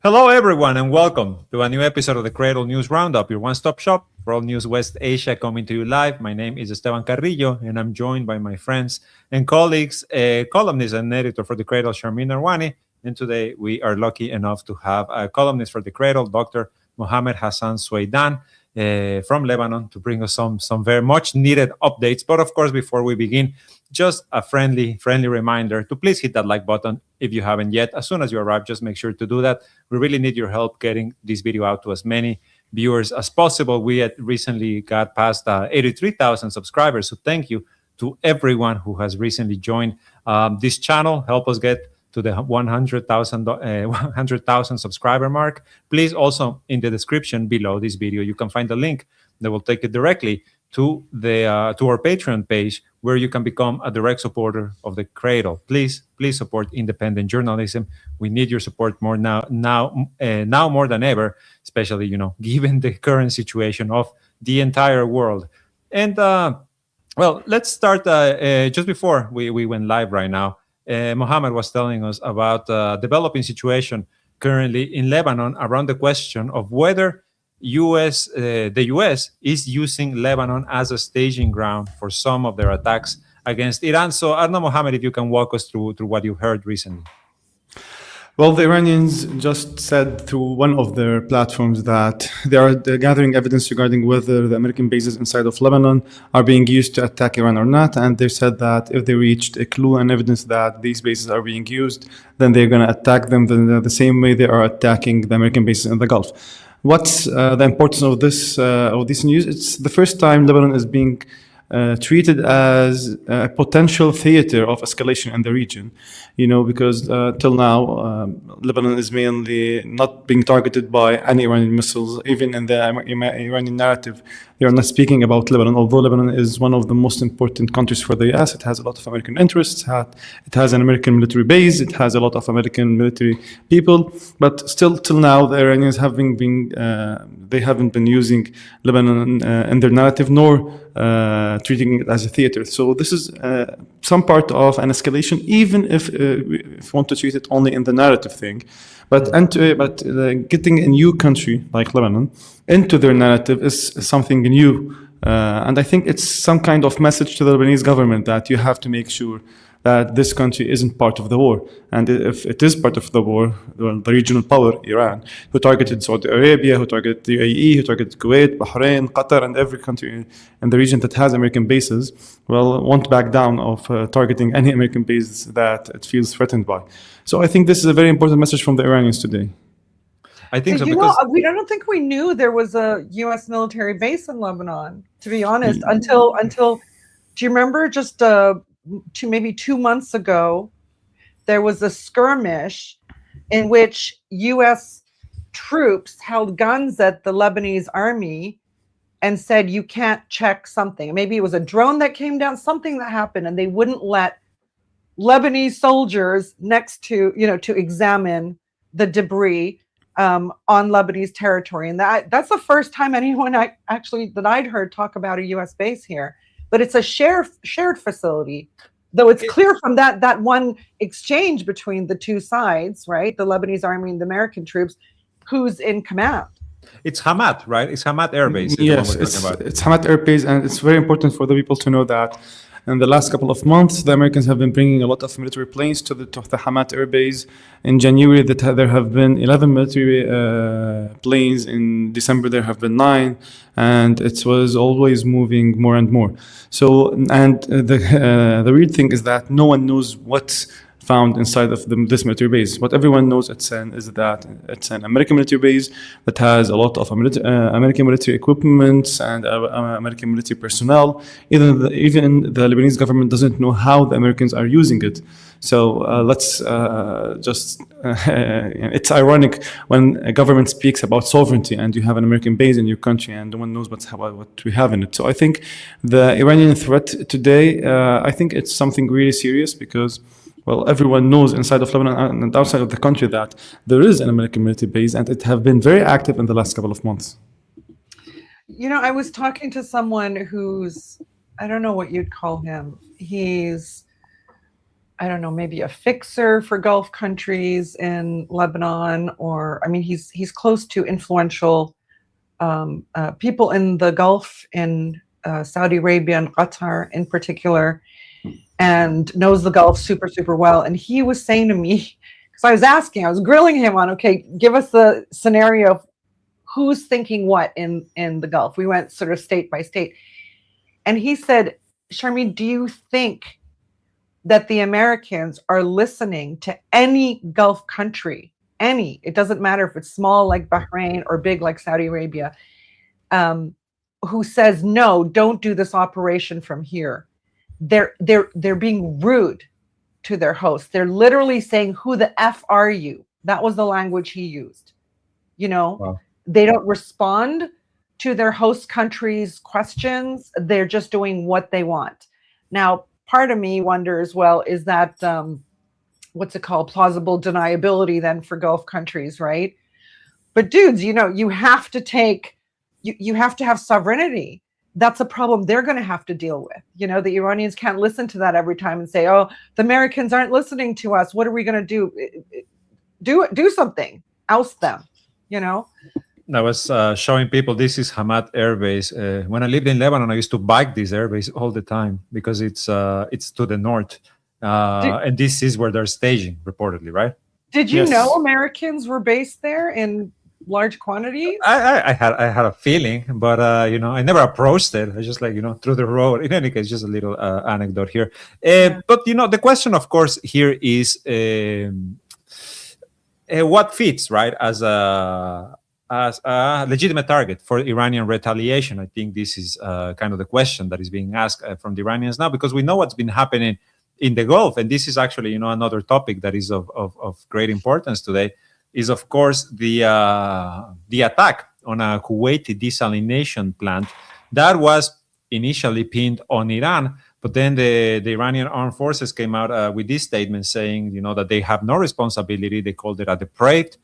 Hello, everyone, and welcome to a new episode of the Cradle News Roundup, your one-stop shop for all news West Asia, coming to you live. My name is Esteban Carrillo, and I'm joined by my friends and colleagues, columnist and editor for the Cradle, Sharmin Arwani. And today we are lucky enough to have a columnist for the Cradle, Dr. Mohammed Hassan Suwaidan from Lebanon, to bring us some very much needed updates. But of course, before we begin, just a friendly reminder to please hit that like button if you haven't yet. As soon as you arrive, just make sure to do that. We really need your help getting this video out to as many viewers as possible. We had recently got past 83,000 subscribers, so thank you to everyone who has recently joined this channel. Help us get to the 100,000 subscriber mark. Please also, in the description below this video, you can find a link that will take you directly to our Patreon page, where you can become a direct supporter of the Cradle. Please support independent journalism. We need your support more now more than ever, especially given the current situation of the entire world. And well, let's start just before we went live right now. Mohammed was telling us about developing situation currently in Lebanon around the question of whether the U.S. is using Lebanon as a staging ground for some of their attacks against Iran. So, I don't know, Mohammed, if you can walk us through what you heard recently. Well, the Iranians just said through one of their platforms that they're gathering evidence regarding whether the American bases inside of Lebanon are being used to attack Iran or not. And they said that if they reached a clue and evidence that these bases are being used, then they're going to attack them the same way they are attacking the American bases in the Gulf. What's the importance of this news? It's the first time Lebanon is being treated as a potential theater of escalation in the region, because till now, Lebanon is mainly not being targeted by any Iranian missiles. Even in the Iranian narrative, they are not speaking about Lebanon, although Lebanon is one of the most important countries for the US. It has a lot of American interests. It has an American military base. It has a lot of American military people. But still, till now, the Iranians haven't been using Lebanon in their narrative, nor treating it as a theater. So this is some part of an escalation, even if you want to treat it only in the narrative thing. But getting a new country like Lebanon into their narrative is something new. And I think it's some kind of message to the Lebanese government that you have to make sure that this country isn't part of the war. And if it is part of the war, well, the regional power, Iran, who targeted Saudi Arabia, who targeted the UAE, who targeted Kuwait, Bahrain, Qatar, and every country in the region that has American bases, well, won't back down of targeting any American base that it feels threatened by. So I think this is a very important message from the Iranians today. I think so, because I don't think we knew there was a U.S. military base in Lebanon, to be honest, until do you remember just maybe 2 months ago, there was a skirmish in which U.S. troops held guns at the Lebanese army and said, you can't check something. Maybe it was a drone that came down, something that happened, and they wouldn't let Lebanese soldiers next to, to examine the debris on Lebanese territory. And that's the first time anyone that I'd heard talk about a U.S. base here. But it's a shared facility, though it's clear from that one exchange between the two sides, right? The Lebanese army and the American troops, who's in command. It's Hamad, right? It's Hamad Air Base. Yes, it's Hamad Air Base, and it's very important for the people to know that in the last couple of months, the Americans have been bringing a lot of military planes to the Hamad Air Base. In January, there have been 11 military planes. In December, there have been 9, and it was always moving more and more. So, and the weird thing is that no one knows what's found inside of this military base. What everyone knows is that it's an American military base that has a lot of American military equipment and American military personnel. Even the Lebanese government doesn't know how the Americans are using it. So it's ironic when a government speaks about sovereignty and you have an American base in your country and no one knows what we have in it. So I think the Iranian threat today, I think it's something really serious because, well, everyone knows inside of Lebanon and outside of the country that there is an American military base, and it have been very active in the last couple of months. I was talking to someone who's, I don't know what you'd call him. He's I don't know, maybe a fixer for Gulf countries in Lebanon, or I mean, he's close to influential people in the Gulf, in Saudi Arabia and Qatar in particular, and knows the Gulf super, super well. And he was saying to me, because I was grilling him on, okay, give us the scenario of who's thinking what in the Gulf. We went sort of state by state. And he said, Sharmeen, do you think that the Americans are listening to any Gulf country, it doesn't matter if it's small like Bahrain or big like Saudi Arabia, who says, no, don't do this operation from here? They're being rude to their hosts. They're literally saying, who the F are you? That was the language he used. Wow. They don't respond to their host country's questions. They're just doing what they want. Now, part of me wonders, well, is that, what's it called? Plausible deniability then for Gulf countries, right? But dudes, you have to you have to have sovereignty. That's a problem they're going to have to deal with. The Iranians can't listen to that every time and say, oh, the Americans aren't listening to us. What are we going to do? Do something. Oust them, I was showing people this is Hamad Air Base. When I lived in Lebanon, I used to bike this air base all the time because it's to the north, and this is where they're staging reportedly, right? Did you know Americans were based there in large quantities? I had a feeling, but I never approached it. I just through the road. In any case, just a little anecdote here. But the question, of course, here is what fits, right, as a legitimate target for Iranian retaliation. I think this is kind of the question that is being asked from the Iranians now, because we know what's been happening in the Gulf, and this is actually another topic that is of great importance today. Is of course the attack on a Kuwaiti desalination plant that was initially pinned on Iran, but then the Iranian armed forces came out with this statement saying that they have no responsibility. They called it a depraved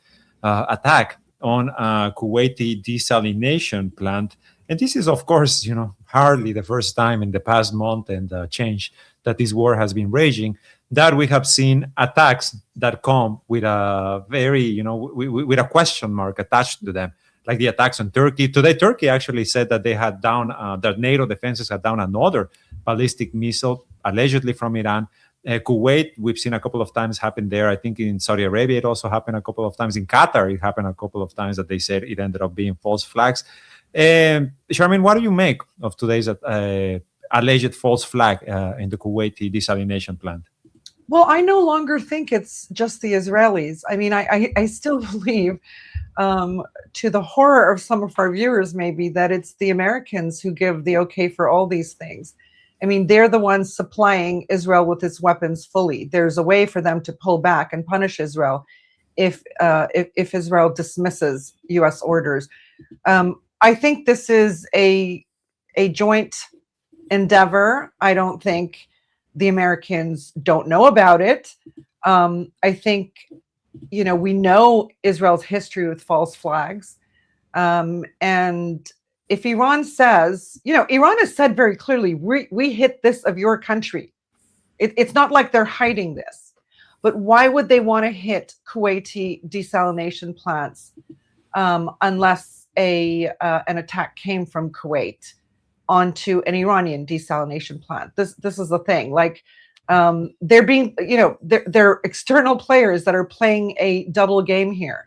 attack on a Kuwaiti desalination plant. And this is, of course, hardly the first time in the past month and change that this war has been raging that we have seen attacks that come with a very, with a question mark attached to them, like the attacks on Turkey. Today, Turkey actually said that they had down, that NATO defenses had down another ballistic missile, allegedly from Iran. Kuwait, we've seen a couple of times happen there. I think in Saudi Arabia, it also happened a couple of times. In Qatar, it happened a couple of times that they said it ended up being false flags. Sharmeen, what do you make of today's alleged false flag in the Kuwaiti desalination plant? Well, I no longer think it's just the Israelis. I mean, I still believe, to the horror of some of our viewers maybe, that it's the Americans who give the okay for all these things. I mean, they're the ones supplying Israel with its weapons fully. There's a way for them to pull back and punish Israel if Israel dismisses U.S. orders. I think this is a joint endeavor. I don't think the Americans don't know about it. I think, we know Israel's history with false flags. And if Iran says, Iran has said very clearly, we hit this of your country. It's not like they're hiding this. But why would they want to hit Kuwaiti desalination plants unless an attack came from Kuwait onto an Iranian desalination plant? This is the thing. Like, they're being, they're external players that are playing a double game here.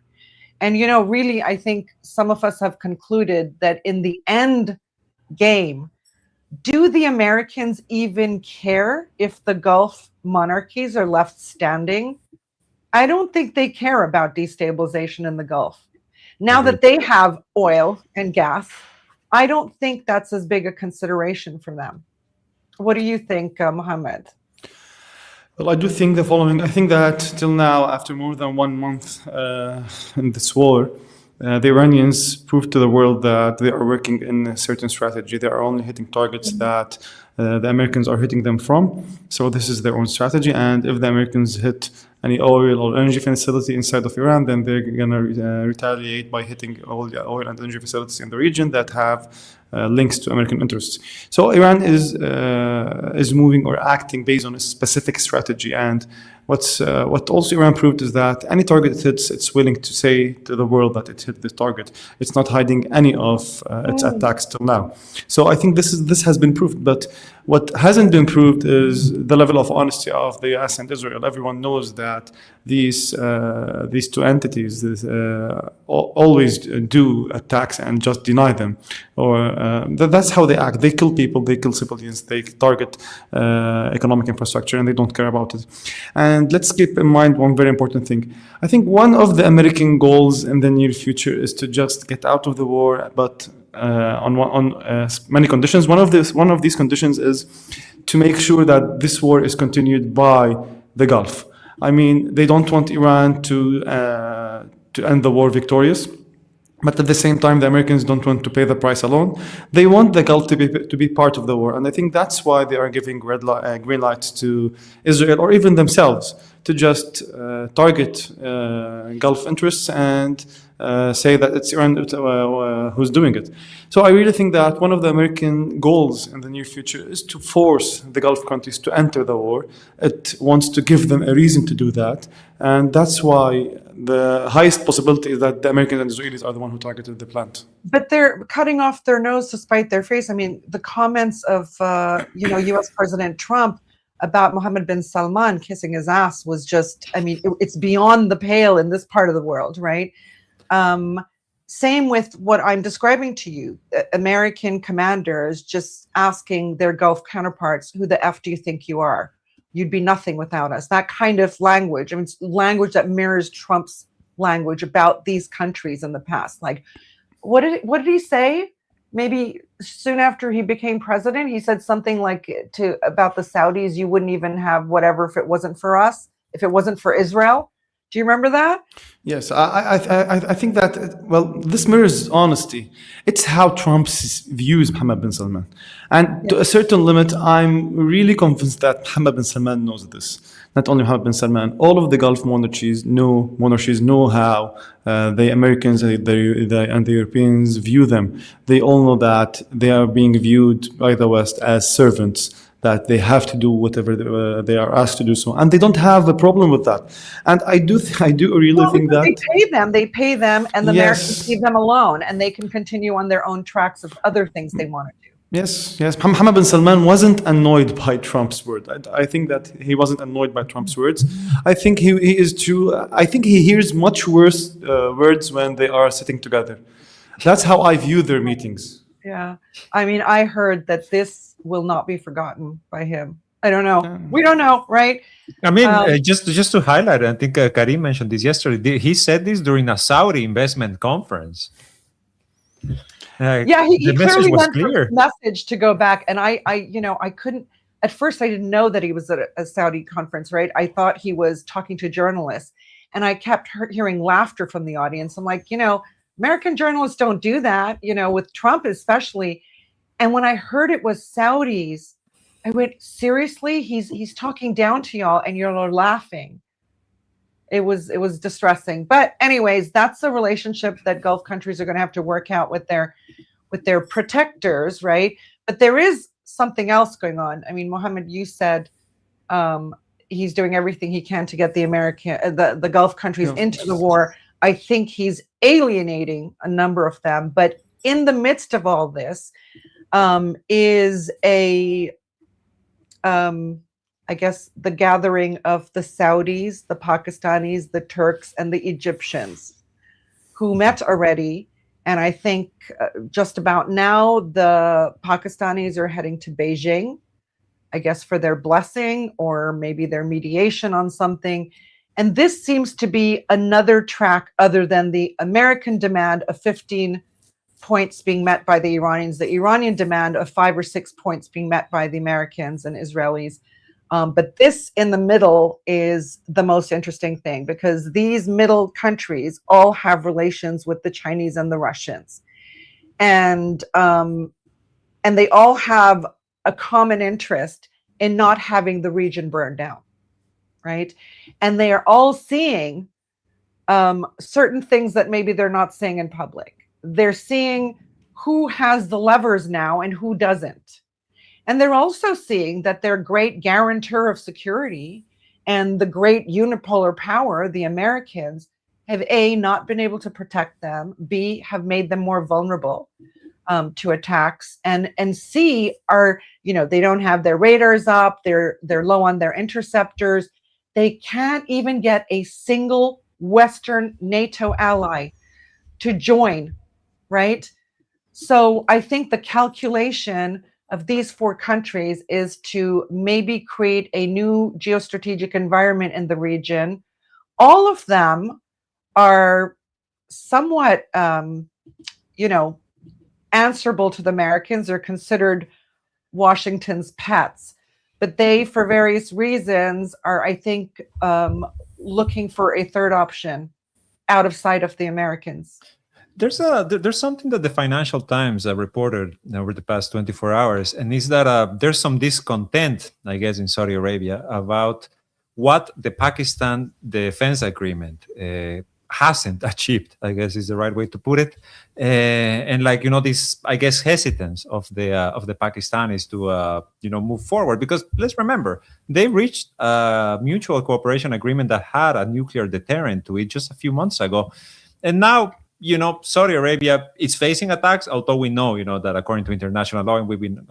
And, really, I think some of us have concluded that in the end game, do the Americans even care if the Gulf monarchies are left standing? I don't think they care about destabilization in the Gulf. Now that they have oil and gas, I don't think that's as big a consideration for them. What do you think, Mohammed? Well, I do think the following. I think that till now, after more than 1 month in this war, the Iranians proved to the world that they are working in a certain strategy. They are only hitting targets that the Americans are hitting them from. So this is their own strategy. And if the Americans hit any oil or energy facility inside of Iran, then they're going to retaliate by hitting all the oil and energy facilities in the region that have links to American interests. So Iran is moving or acting based on a specific strategy. And what also Iran proved is that any target it hits, it's willing to say to the world that it hit this target. It's not hiding any of its attacks till now. So I think this has been proved. But what hasn't been proved is the level of honesty of the U.S. and Israel. Everyone knows that these two entities always do attacks and just deny them, or that's how they act. They kill people, they kill civilians, they target economic infrastructure, and they don't care about it. And let's keep in mind one very important thing. I think one of the American goals in the near future is to just get out of the war, but on many conditions. One of these conditions is to make sure that this war is continued by the Gulf. I mean, they don't want Iran to end the war victorious, but at the same time, the Americans don't want to pay the price alone. They want the Gulf to be part of the war, and I think that's why they are giving green lights to Israel or even themselves to just target Gulf interests and say that it's Iran who's doing it. So I really think that one of the American goals in the near future is to force the Gulf countries to enter the war. It wants to give them a reason to do that. And that's why the highest possibility is that the Americans and Israelis are the one who targeted the plant. But they're cutting off their nose to spite their face. I mean, the comments of, U.S. President Trump about Mohammed bin Salman kissing his ass was just, I mean, it's beyond the pale in this part of the world, right? Same with what I'm describing to you, American commanders just asking their Gulf counterparts, who the F do you think you are? You'd be nothing without us. That kind of language, I mean, it's language that mirrors Trump's language about these countries in the past. Like, what did he say? Maybe soon after he became president, he said something like about the Saudis, you wouldn't even have whatever if it wasn't for us, if it wasn't for Israel. Do you remember that? Yes, I think that, well, this mirrors honesty. It's how Trump views Mohammed bin Salman. And to a certain limit, I'm really convinced that Mohammed bin Salman knows this. Not only Mohammed bin Salman, all of the Gulf monarchies know how the Americans and the Europeans view them. They all know that they are being viewed by the West as servants, that they have to do whatever they are asked to do so, and they don't have a problem with that. And I do really think that they pay them, and the Americans leave them alone, and they can continue on their own tracks of other things they want to do. Yes. Mohammed bin Salman wasn't annoyed by Trump's word. I think that he wasn't annoyed by Trump's words. I think he is true. I think he hears much worse words when they are sitting together. That's how I view their meetings. Yeah, I mean, I heard that this will not be forgotten by him. I don't know. We don't know, right? I mean, just to highlight, I think Karim mentioned this yesterday. He said this during a Saudi investment conference. He clearly went for a message to go back, and I couldn't. At first, I didn't know that he was at a Saudi conference, right? I thought he was talking to journalists, and I kept hearing laughter from the audience. I'm like, American journalists don't do that, with Trump especially. And when I heard it was Saudis, I went, seriously? He's talking down to y'all and you're laughing. It was distressing. But anyways, that's a relationship that Gulf countries are going to have to work out with their protectors, right? But there is something else going on. I mean, Mohammed, you said he's doing everything he can to get the Gulf countries into the war. I think he's alienating a number of them. But in the midst of all this is I guess the gathering of the Saudis, the Pakistanis, the Turks, and the Egyptians who met already. And I think just about now, the Pakistanis are heading to Beijing, I guess, for their blessing or maybe their mediation on something. And this seems to be another track other than the American demand of 15 points being met by the Iranians, the Iranian demand of 5 or 6 points being met by the Americans and Israelis. But this in the middle is the most interesting thing, because these middle countries all have relations with the Chinese and the Russians. And they all have a common interest in not having the region burned down, right? And they are all seeing certain things that maybe they're not seeing in public. They're seeing who has the levers now and who doesn't. And they're also seeing that their great guarantor of security and the great unipolar power, the Americans, have A, not been able to protect them, B, have made them more vulnerable to attacks, and C, are, they don't have their radars up, they're low on their interceptors. They can't even get a single Western NATO ally to join, right? So I think the calculation of these four countries is to maybe create a new geostrategic environment in the region. All of them are somewhat, answerable to the Americans. They're considered Washington's pets, but they, for various reasons, are, I think, looking for a third option out of sight of the Americans. There's something that the Financial Times reported over the past 24 hours, and is that there's some discontent, I guess, in Saudi Arabia about what the Pakistan defense agreement hasn't achieved, I guess is the right way to put it, and this, I guess, hesitance of the Pakistanis to move forward, because let's remember they reached a mutual cooperation agreement that had a nuclear deterrent to it just a few months ago, and now Saudi Arabia is facing attacks, although we know that according to international law, and we've been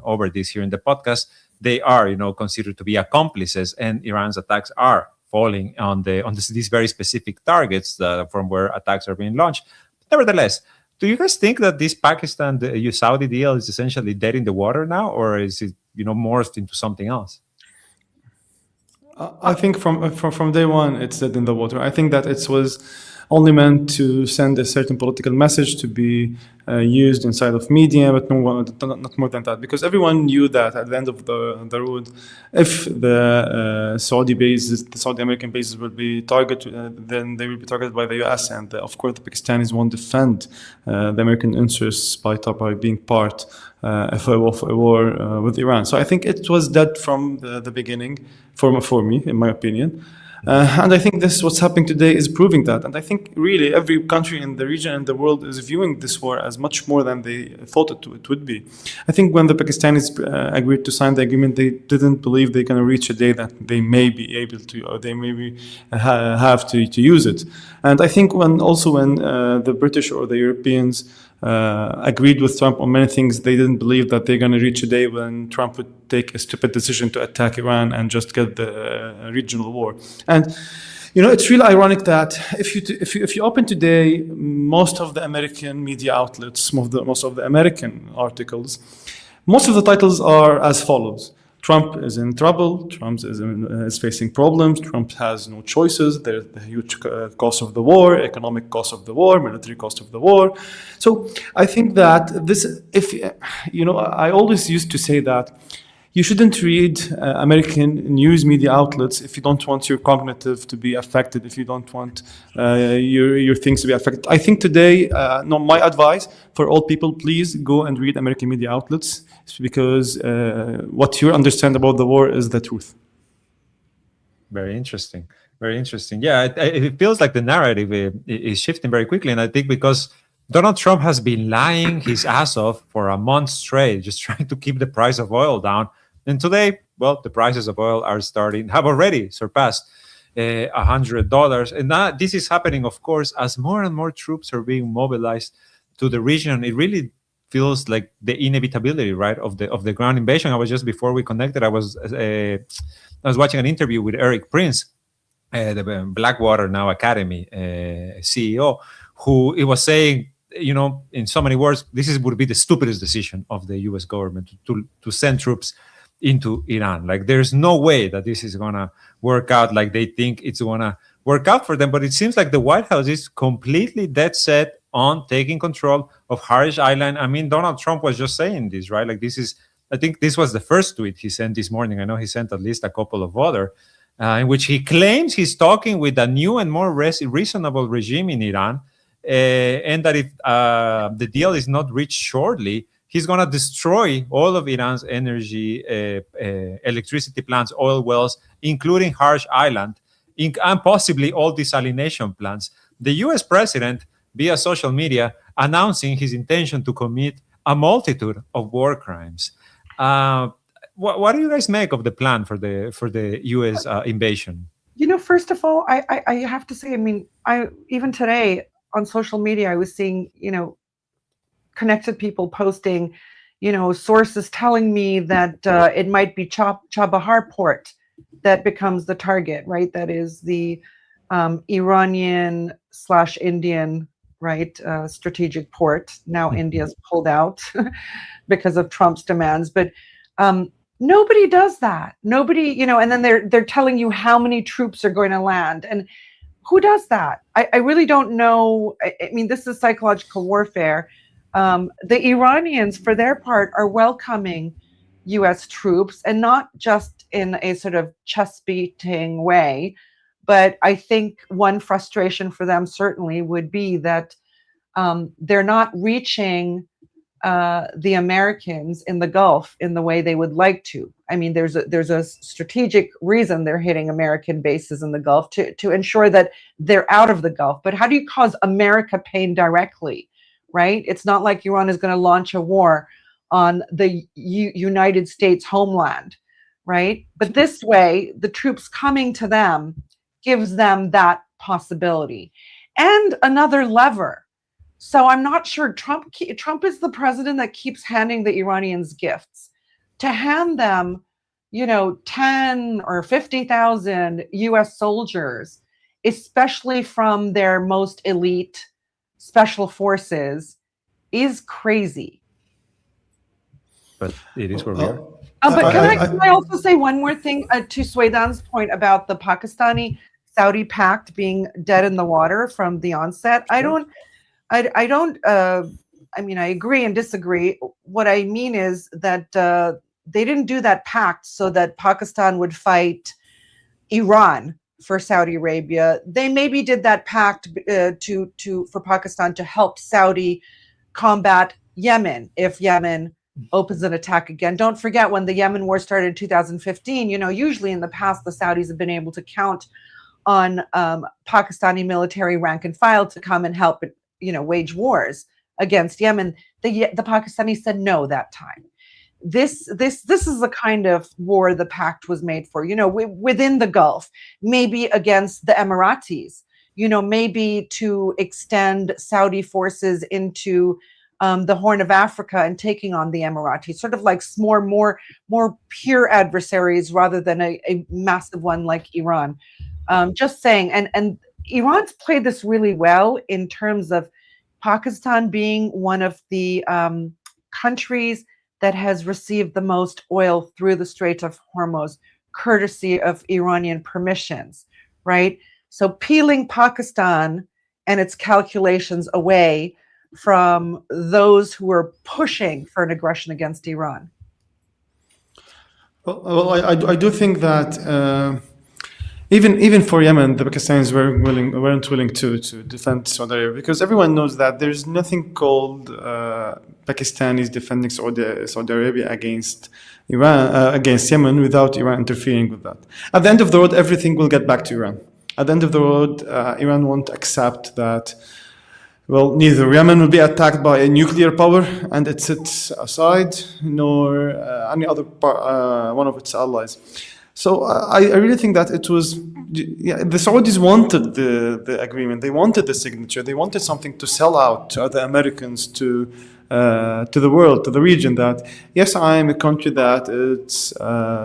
over this here in the podcast, they are considered to be accomplices, and Iran's attacks are falling on these very specific targets from where attacks are being launched. Nevertheless, do you guys think that this Pakistan Saudi deal is essentially dead in the water now, or is it morphed into something else? I think from day one it's dead in the water. I think that it was only meant to send a certain political message to be used inside of media, but not more than that. Because everyone knew that at the end of the road, if the Saudi bases, the Saudi American bases will be targeted, then they will be targeted by the US. And of course, the Pakistanis won't defend the American interests by being part of a war with Iran. So I think it was dead from the beginning, for me, in my opinion. And I think this what's happening today is proving that. And I think really every country in the region and the world is viewing this war as much more than they thought it would be. I think when the Pakistanis agreed to sign the agreement, they didn't believe they're going to reach a day that they may be able to, or they maybe have to use it. And I think when the British or the Europeans agreed with Trump on many things, they didn't believe that they're going to reach a day when Trump would take a stupid decision to attack Iran and just get the regional war. And it's really ironic that if you open today most of the American media outlets, most of the American articles, most of the titles are as follows: Trump is in trouble. Trump is facing problems. Trump has no choices. There's the huge cost of the war, economic cost of the war, military cost of the war. So I think that I always used to say that you shouldn't read American news media outlets if you don't want your cognitive to be affected, if you don't want your things to be affected. I think today, my advice for all people, please go and read American media outlets, because what you understand about the war is the truth. Very interesting. Very interesting. Yeah, it feels like the narrative is shifting very quickly. And I think because Donald Trump has been lying his ass off for a month straight, just trying to keep the price of oil down. And today, well, the prices of oil have already surpassed $100. And this is happening, of course, as more and more troops are being mobilized to the region. It really feels like the inevitability, right, of the ground invasion. I was just, before we connected, I was watching an interview with Eric Prince, the Blackwater now Academy CEO, who he was saying, in so many words, would be the stupidest decision of the U.S. government to send troops into Iran. Like, there's no way that this is gonna work out like they think it's gonna work out for them. But it seems like the White House is completely dead set on taking control of Harish Island. I mean, Donald Trump was just saying this, right? Like, I think this was the first tweet he sent this morning. I know he sent at least a couple of other, in which he claims he's talking with a new and more reasonable regime in Iran, and that if the deal is not reached shortly, he's going to destroy all of Iran's energy, electricity plants, oil wells, including Harsh Island, and possibly all desalination plants. The US president, via social media, announcing his intention to commit a multitude of war crimes. What do you guys make of the plan for the US invasion? First of all, I have to say, I mean, even today on social media, I was seeing, connected people posting, sources telling me that it might be Chabahar port that becomes the target, right? That is the Iranian/Indian, right, strategic port. Now India's pulled out because of Trump's demands, but nobody does that. Nobody, and then they're telling you how many troops are going to land, and who does that? I really don't know. I mean, this is psychological warfare. The Iranians, for their part, are welcoming U.S. troops, and not just in a sort of chest-beating way, but I think one frustration for them certainly would be that they're not reaching the Americans in the Gulf in the way they would like to. I mean, there's a strategic reason they're hitting American bases in the Gulf to ensure that they're out of the Gulf. But how do you cause America pain directly, right? It's not like Iran is going to launch a war on the United States homeland, right? But this way, the troops coming to them gives them that possibility. And another lever. So I'm not sure. Trump is the president that keeps handing the Iranians gifts. To hand them, 10 or 50,000 US soldiers, especially from their most elite special forces, is crazy. But it is where we are. But can I also say one more thing to Swaydan's point about the Pakistani-Saudi pact being dead in the water from the onset? I mean, I agree and disagree. What I mean is that they didn't do that pact so that Pakistan would fight Iran for Saudi Arabia. They maybe did that pact for Pakistan to help Saudi combat Yemen if Yemen opens an attack again. Don't forget, when the Yemen war started in 2015, usually in the past, the Saudis have been able to count on Pakistani military rank and file to come and help, wage wars against Yemen. The Pakistanis said no that time. This is the kind of war the pact was made for, within the Gulf, maybe against the Emiratis, maybe to extend Saudi forces into the Horn of Africa and taking on the Emiratis, sort of like more pure adversaries rather than a massive one like Iran. Just saying, and Iran's played this really well in terms of Pakistan being one of the countries that has received the most oil through the Strait of Hormuz, courtesy of Iranian permissions, right? So peeling Pakistan and its calculations away from those who are pushing for an aggression against Iran. Well, I do think that even for Yemen, the Pakistanis weren't willing to defend Saudi Arabia, because everyone knows that there's nothing called Pakistanis defending Saudi Arabia against Iran, against Yemen, without Iran interfering with that. At the end of the road, everything will get back to Iran. At the end of the road, Iran won't accept that. Well, neither Yemen will be attacked by a nuclear power and it sits aside, nor any other one of its allies. So I really think that it was, the Saudis wanted the agreement. They wanted the signature. They wanted something to sell out to other Americans, to the world, to the region, that yes, I am a country that it's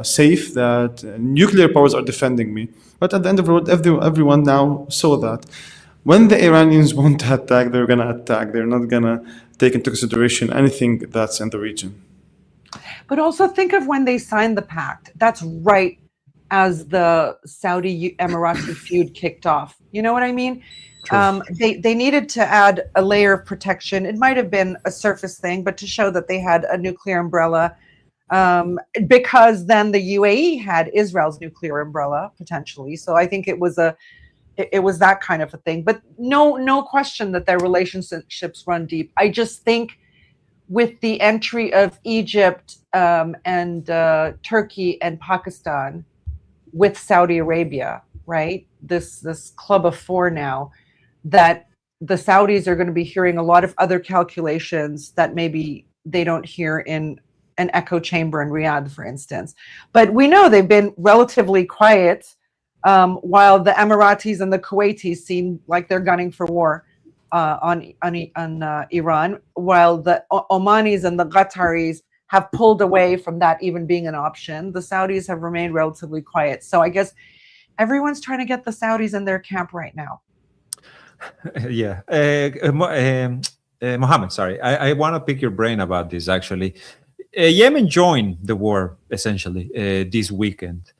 safe, that nuclear powers are defending me. But at the end of the road, everyone now saw that when the Iranians want to attack, they're going to attack. They're not going to take into consideration anything that's in the region. But also think of when they signed the pact. That's right as the Saudi-Emirati feud kicked off. You know what I mean? They needed to add a layer of protection. It might have been a surface thing, but to show that they had a nuclear umbrella, because then the UAE had Israel's nuclear umbrella, potentially. So I think it was that kind of a thing. But no question that their relationships run deep. I just think with the entry of Egypt and Turkey and Pakistan with Saudi Arabia, right? This club of four now, that the Saudis are going to be hearing a lot of other calculations that maybe they don't hear in an echo chamber in Riyadh, for instance. But we know they've been relatively quiet, while the Emiratis and the Kuwaitis seem like they're gunning for war on Iran, while the Omanis and the Qataris have pulled away from that even being an option. The Saudis have remained relatively quiet. So I guess everyone's trying to get the Saudis in their camp right now. Yeah. Mohammed, sorry. I want to pick your brain about this, actually. Yemen joined the war, essentially, this weekend.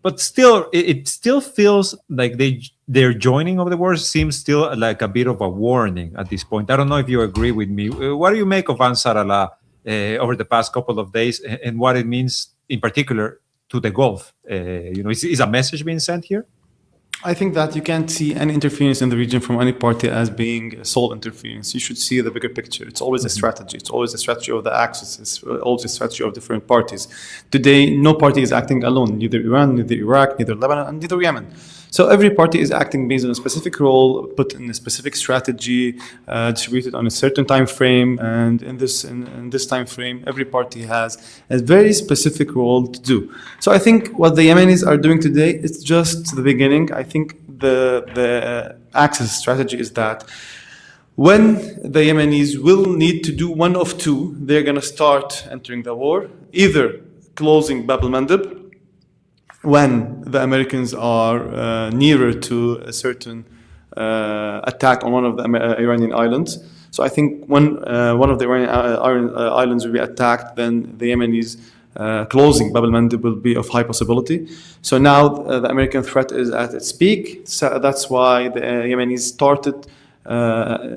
But still, it still feels like their joining of the war seems still like a bit of a warning at this point. I don't know if you agree with me. What do you make of Ansar Allah over the past couple of days, and what it means in particular to the Gulf? Is a message being sent here? I think that you can't see any interference in the region from any party as being sole interference. You should see the bigger picture. It's always a strategy. It's always a strategy of the axis. It's always a strategy of different parties. Today, no party is acting alone. Neither Iran, neither Iraq, neither Lebanon, and neither Yemen. So every party is acting based on a specific role, put in a specific strategy, distributed on a certain time frame. And in this time frame, every party has a very specific role to do. So I think what the Yemenis are doing today is just the beginning. I think the Axis strategy is that when the Yemenis will need to do one of two, they're going to start entering the war, either closing Bab al-Mandeb, when the Americans are nearer to a certain attack on one of the Iranian islands. So I think when one of the Iranian islands will be attacked, then the Yemenis closing Bab al-Mandeb will be of high possibility. So now the American threat is at its peak. So that's why the Yemenis started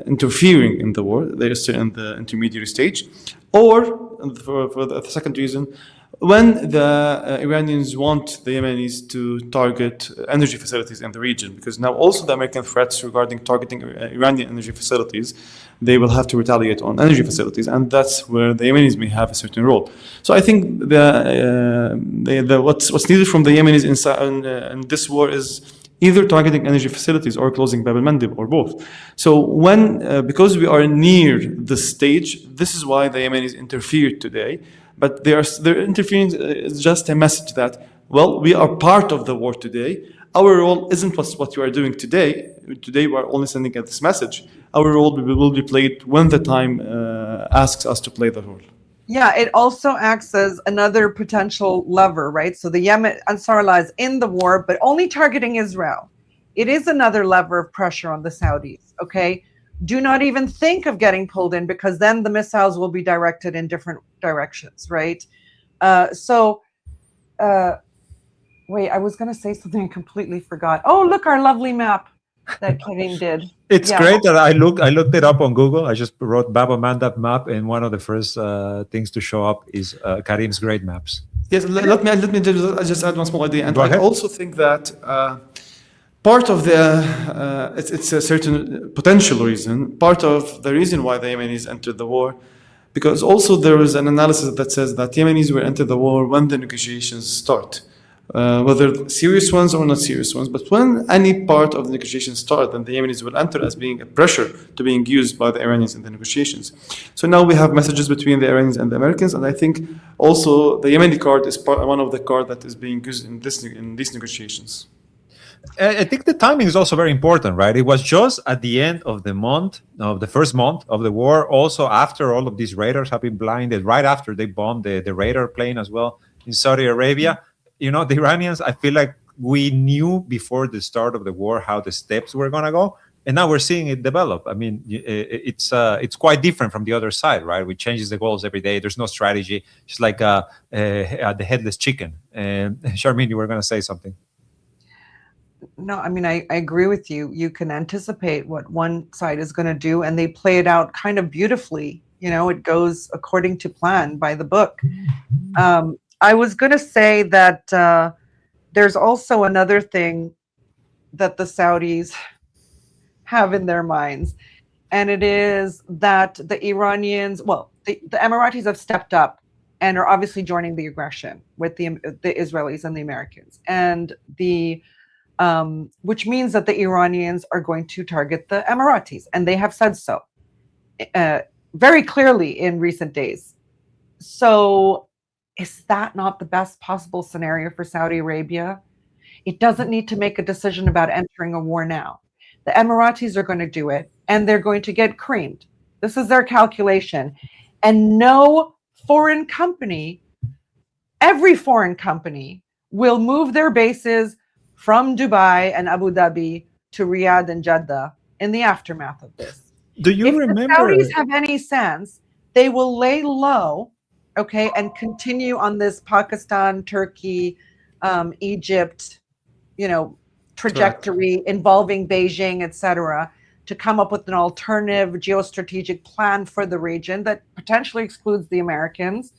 interfering in the war. They're still in the intermediary stage. Or, for the second reason, when the Iranians want the Yemenis to target energy facilities in the region, because now also the American threats regarding targeting Iranian energy facilities, they will have to retaliate on energy facilities, and that's where the Yemenis may have a certain role. So I think what's needed from the Yemenis in this war is either targeting energy facilities or closing Bab al-Mandeb, or both. So because we are near this stage, this is why the Yemenis interfered today. But their interference is just a message that, well, we are part of the war today. Our role isn't what you are doing today. Today, we are only sending out this message. Our role will be played when the time asks us to play the role. Yeah, it also acts as another potential lever, right? So the Yemen, Ansar Allah is in the war, but only targeting Israel. It is another lever of pressure on the Saudis, okay? Do not even think of getting pulled in, because then the missiles will be directed in different directions, right? Wait, I was going to say something I completely forgot. Oh, look, our lovely map that Karim did. It's great that I looked it up on Google. I just wrote Bab al-Mandeb map, and one of the first things to show up is Karim's great maps. Yes, let me just add one small idea. And I also think that part of it's a certain potential reason. Part of the reason why the Yemenis entered the war, because also there is an analysis that says that Yemenis will enter the war when the negotiations start, whether serious ones or not serious ones. But when any part of the negotiations start, then the Yemenis will enter as being a pressure to being used by the Iranians in the negotiations. So now we have messages between the Iranians and the Americans, and I think also the Yemeni card is one of the cards that is being used in these negotiations. I think the timing is also very important, right? It was just at the end of the first month of the war, also after all of these raiders have been blinded, right after they bombed the raider plane as well in Saudi Arabia. You know, the Iranians, I feel like we knew before the start of the war how the steps were going to go, and now we're seeing it develop. I mean, it's quite different from the other side, right? We changes the goals every day. There's no strategy. It's like the headless chicken. And Charmaine, you were going to say something. No, I mean, I agree with you. You can anticipate what one side is going to do, and they play it out kind of beautifully. You know, it goes according to plan, by the book. I was going to say that there's also another thing that the Saudis have in their minds. and it is that the Iranians, well, the Emiratis have stepped up and are obviously joining the aggression with the Israelis and the Americans, and which means that the Iranians are going to target the Emiratis, and they have said so very clearly in recent days. So is that not the best possible scenario for Saudi Arabia? It doesn't need to make a decision about entering a war now. The Emiratis are going to do it, and they're going to get creamed. This is their calculation. And no foreign company, every foreign company, will move their bases from Dubai and Abu Dhabi to Riyadh and Jeddah in the aftermath of this. Do you remember? If the Saudis have any sense, they will lay low, okay, and continue on this Pakistan, Turkey, Egypt, trajectory involving Beijing, etc., to come up with an alternative geostrategic plan for the region that potentially excludes the Americans.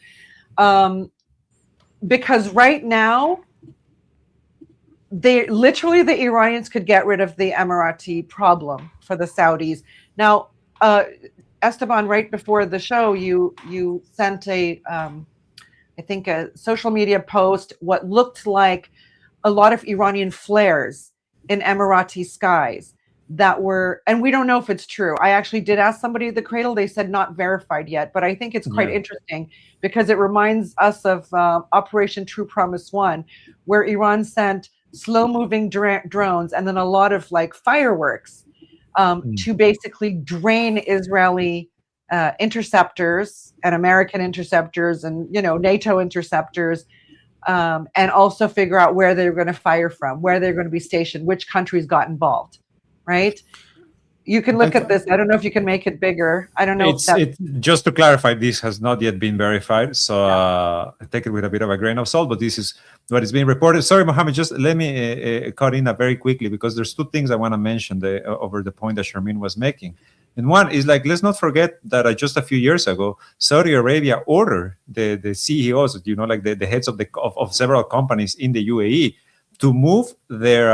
Because right now, the Iranians could get rid of the Emirati problem for the Saudis. Now, Esteban, right before the show, you sent I think a social media post, what looked like a lot of Iranian flares in Emirati skies that were, and we don't know if it's true. I actually did ask somebody at the Cradle. They said not verified yet, but I think it's quite interesting because it reminds us of Operation True Promise 1, where Iran sent slow-moving drones and then a lot of fireworks to basically drain Israeli interceptors and American interceptors and NATO interceptors, and also figure out where they're going to fire from, where they're going to be stationed, which countries got involved. Right? You can look at this. I don't know if you can make it bigger. I don't know. Just to clarify, this has not yet been verified, so I take it with a bit of a grain of salt. But this is what is being reported. Sorry, Mohammed, just let me cut in very quickly because there's two things I want to mention over the point that Sharmin was making. And one is let's not forget that just a few years ago, Saudi Arabia ordered the CEOs, the heads of several companies in the UAE, to move their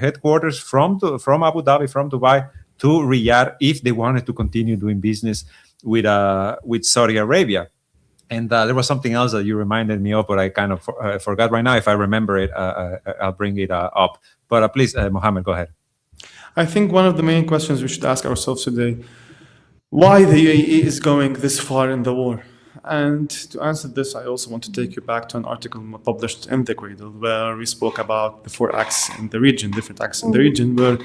headquarters from Abu Dhabi, from Dubai to Riyadh if they wanted to continue doing business with Saudi Arabia. And there was something else that you reminded me of, but I kind of forgot right now. If I remember it, I'll bring it up. But please, Mohammed, go ahead. I think one of the main questions we should ask ourselves today, why the UAE is going this far in the war? And to answer this, I also want to take you back to an article published in the Cradle where we spoke about the four axes in the region, different axes in the region, where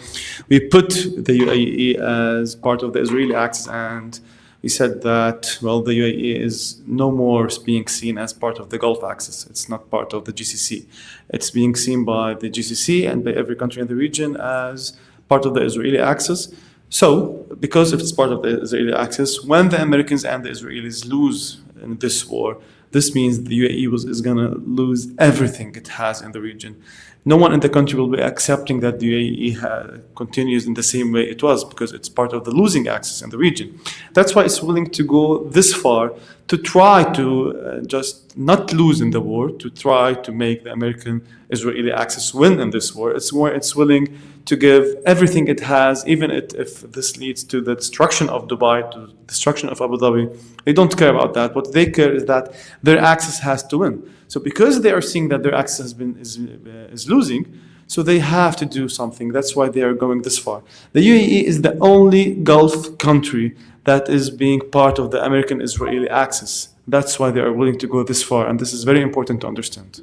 we put the UAE as part of the Israeli axis, and we said that, well, the UAE is no more being seen as part of the Gulf axis. It's not part of the GCC. It's being seen by the GCC and by every country in the region as part of the Israeli axis. So, because if it's part of the Israeli axis, when the Americans and the Israelis lose in this war, this means the UAE is going to lose everything it has in the region. No one in the country will be accepting that the UAE continues in the same way it was because it's part of the losing axis in the region. That's why it's willing to go this far to try to just not lose in the war, to try to make the American-Israeli axis win in this war. It's willing to give everything it has, even if this leads to the destruction of Dubai, to the destruction of Abu Dhabi. They don't care about that. What they care is that their axis has to win. So because they are seeing that their axis is losing, so they have to do something. That's why they are going this far. The UAE is the only Gulf country that is being part of the American-Israeli axis. That's why they are willing to go this far, and this is very important to understand.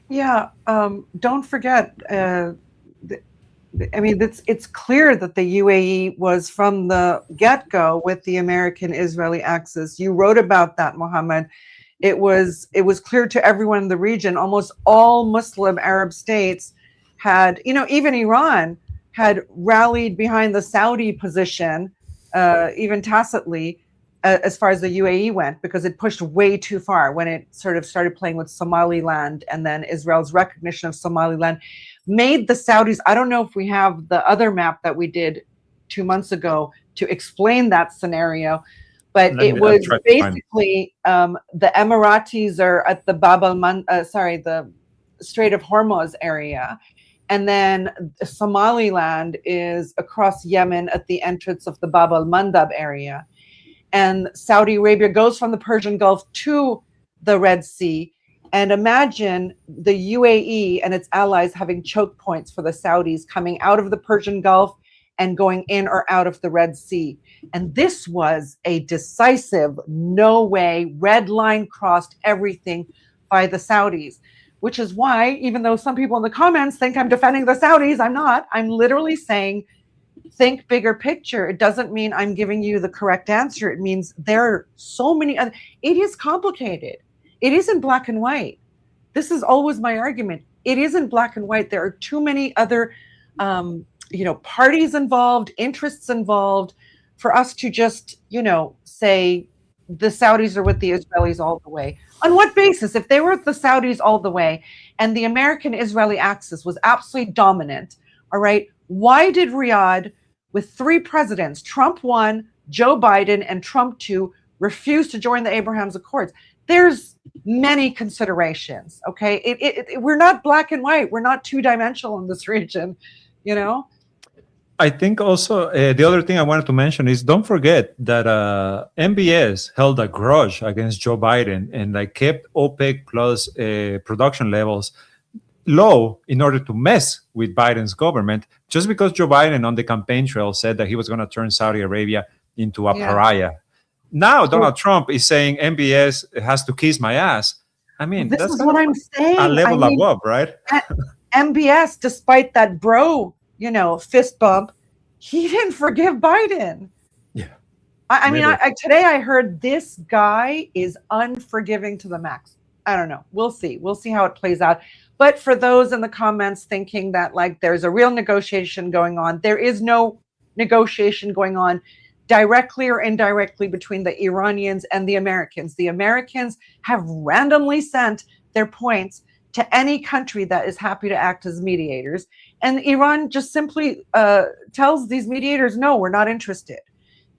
Yeah, don't forget, it's clear that the UAE was from the get-go with the American-Israeli axis. You wrote about that, Mohammed. It was clear to everyone in the region. Almost all Muslim Arab states had, even Iran had rallied behind the Saudi position, even tacitly, as far as the UAE went, because it pushed way too far when it sort of started playing with Somaliland, and then Israel's recognition of Somaliland made the Saudis, I don't know if we have the other map that we did 2 months ago to explain that scenario, but it was basically the Emiratis are at the the Strait of Hormuz area, And then Somaliland is across Yemen at the entrance of the Bab al-Mandab area. And Saudi Arabia goes from the Persian Gulf to the Red Sea. And imagine the UAE and its allies having choke points for the Saudis coming out of the Persian Gulf and going in or out of the Red Sea. And this was a decisive, no way, red line crossed everything by the Saudis, which is why, even though some people in the comments think I'm defending the Saudis, I'm not. I'm literally saying, think bigger picture. It doesn't mean I'm giving you the correct answer. It means there are so many other, it is complicated. It isn't black and white. This is always my argument. It isn't black and white. There are too many other parties involved, interests involved, for us to just, say the Saudis are with the Israelis all the way. On what basis? If they were with the Saudis all the way and the American-Israeli axis was absolutely dominant, all right, why did Riyadh, with 3 presidents, Trump 1, Joe Biden, and Trump 2, refuse to join the Abraham's Accords? There's many considerations, okay? We're not black and white. We're not two-dimensional in this region, I think also the other thing I wanted to mention is don't forget that MBS held a grudge against Joe Biden and kept OPEC plus production levels low in order to mess with Biden's government, just because Joe Biden on the campaign trail said that he was going to turn Saudi Arabia into a pariah. Now Donald Trump is saying MBS has to kiss my ass. I mean, this is what I'm saying. A level above, right? MBS, despite that fist bump, he didn't forgive Biden. Yeah. I mean, today I heard this guy is unforgiving to the max. I don't know. We'll see. We'll see how it plays out. But for those in the comments thinking that there's a real negotiation going on, there is no negotiation going on directly or indirectly between the Iranians and the Americans. The Americans have randomly sent their points to any country that is happy to act as mediators. And Iran just simply tells these mediators, no, we're not interested.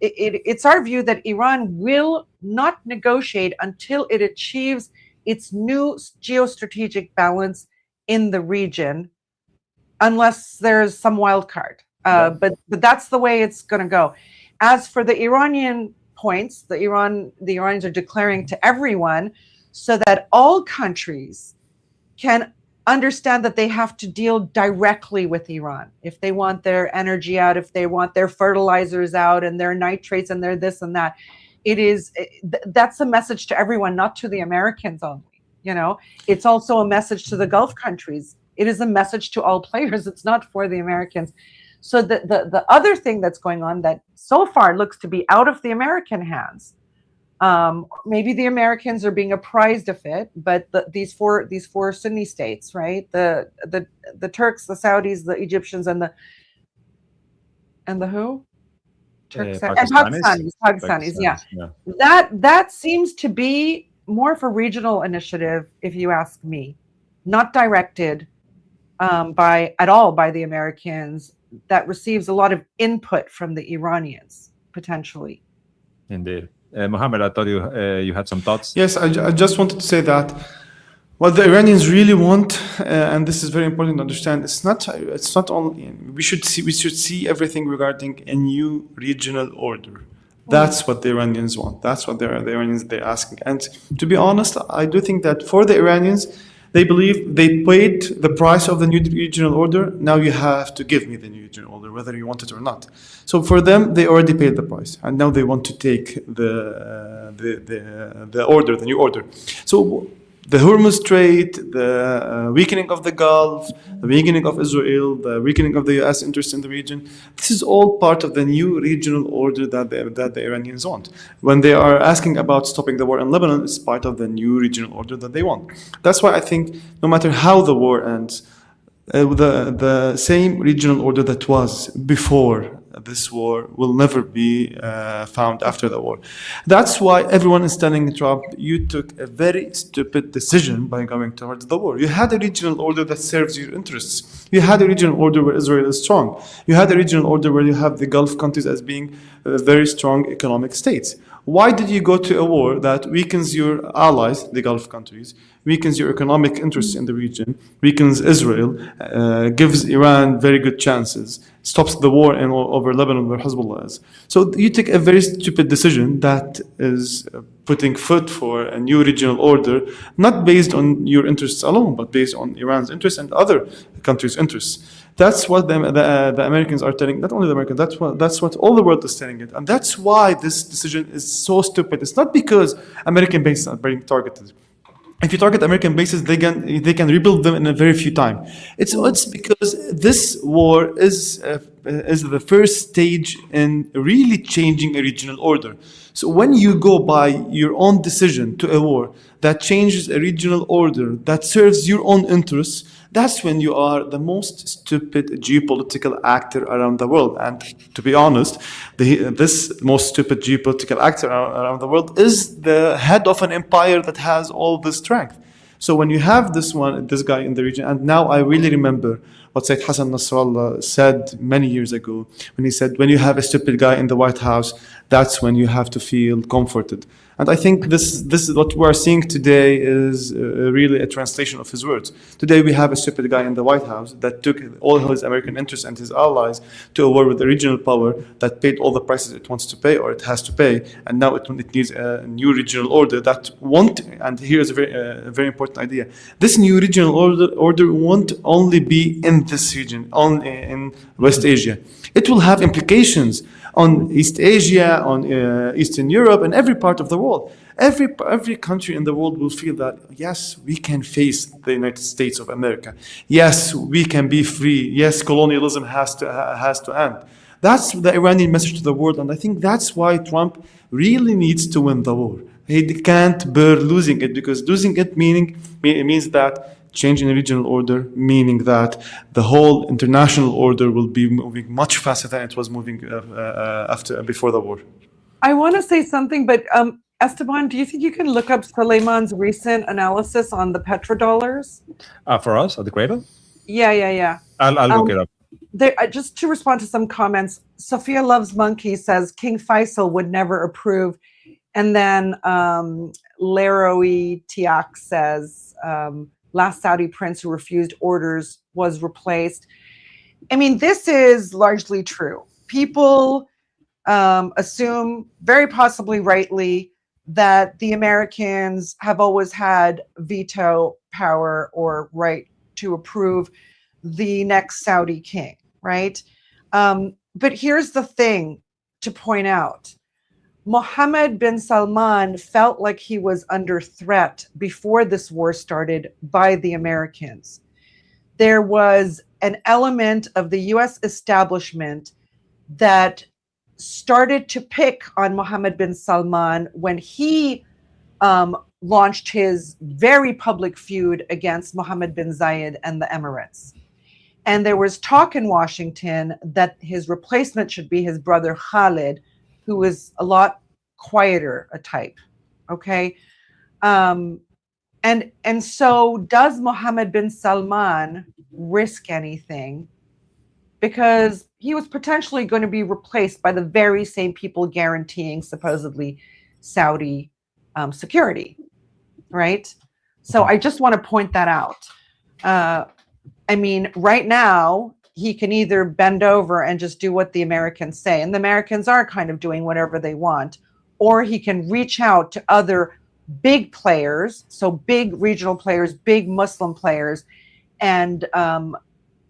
It's our view that Iran will not negotiate until it achieves its new geostrategic balance in the region, unless there's some wild card. But that's the way it's going to go. As for the Iranian points, the Iranians are declaring to everyone so that all countries can understand that they have to deal directly with Iran. If they want their energy out, if they want their fertilizers out and their nitrates and their this and that, that's a message to everyone, not to the Americans only. It's also a message to the Gulf countries. It is a message to all players. It's not for the Americans. So the other thing that's going on that so far looks to be out of the American hands, maybe the Americans are being apprised of it, but these four Sunni states, right? The Turks, the Saudis, the Egyptians, and the who? Turks and Pakistanis. Yeah. That seems to be more of a regional initiative, if you ask me, not directed by the Americans. That receives a lot of input from the Iranians, potentially. Indeed. Mohammed, I thought you had some thoughts. Yes, I just wanted to say that what the Iranians really want, and this is very important to understand, it's not only we should see everything regarding a new regional order. That's what the Iranians want. That's what the Iranians they're asking. And to be honest, I do think that for the Iranians, they believe they paid the price of the new regional order. Now you have to give me the new regional order, whether you want it or not. So for them, they already paid the price, and now they want to take the new order. So the Hormuz Strait, the weakening of the Gulf, the weakening of Israel, the weakening of the U.S. interest in the region, this is all part of the new regional order that the Iranians want. When they are asking about stopping the war in Lebanon, it's part of the new regional order that they want. That's why I think no matter how the war ends, the same regional order that was before this war will never be found after the war. That's why everyone is telling Trump, you took a very stupid decision by going towards the war. You had a regional order that serves your interests. You had a regional order where Israel is strong. You had a regional order where you have the Gulf countries as being very strong economic states. Why did you go to a war that weakens your allies, the Gulf countries, weakens your economic interests in the region, weakens Israel, gives Iran very good chances, stops the war over Lebanon where Hezbollah is? So you take a very stupid decision that is putting foot for a new regional order, not based on your interests alone, but based on Iran's interests and other countries' interests. That's what the Americans are telling, not only the Americans, that's what all the world is telling it. And that's why this decision is so stupid. It's not because American bases are being targeted. If you target American bases, they can rebuild them in a very few time. It's because this war is the first stage in really changing a regional order. So when you go by your own decision to a war that changes a regional order that serves your own interests, that's when you are the most stupid geopolitical actor around the world. And to be honest, this most stupid geopolitical actor around the world is the head of an empire that has all this strength. So when you have this guy in the region, and now I really remember what Sayyid Hassan Nasrallah said many years ago, when he said, when you have a stupid guy in the White House, that's when you have to feel comforted. And I think this is what we are seeing today is really a translation of his words. Today we have a stupid guy in the White House that took all his American interests and his allies to a war with a regional power that paid all the prices it wants to pay or it has to pay, and now it needs a new regional order that won't. And here's a very important idea: this new regional order won't only be in this region, only in West Asia. It will have implications on East Asia, on Eastern Europe, and every part of the world. Every country in the world will feel that, yes, we can face the United States of America. Yes, we can be free. Yes, colonialism has to end. That's the Iranian message to the world, and I think that's why Trump really needs to win the war. He can't bear losing it, because losing it means that change in the regional order, meaning that the whole international order will be moving much faster than it was moving before the war. I want to say something, but Esteban, do you think you can look up Suleiman's recent analysis on the petrodollars? For us at the cradle? Yeah. I'll look it up. Just to respond to some comments, Sophia Loves Monkey says King Faisal would never approve. And then Leroy Tiak says, last Saudi prince who refused orders was replaced. I mean, this is largely true. People assume, very possibly rightly, that the Americans have always had veto power or right to approve the next Saudi king, right? But here's the thing to point out. Mohammed bin Salman felt like he was under threat before this war started by the Americans. There was an element of the US establishment that started to pick on Mohammed bin Salman when he launched his very public feud against Mohammed bin Zayed and the Emirates. And there was talk in Washington that his replacement should be his brother Khalid, who was a lot quieter a type, okay? And so does Mohammed bin Salman risk anything? Because he was potentially going to be replaced by the very same people guaranteeing supposedly Saudi security, right? So I just want to point that out. I mean, right now, he can either bend over and just do what the Americans say, and the Americans are kind of doing whatever they want, or he can reach out to other big players, so big regional players, big Muslim players, and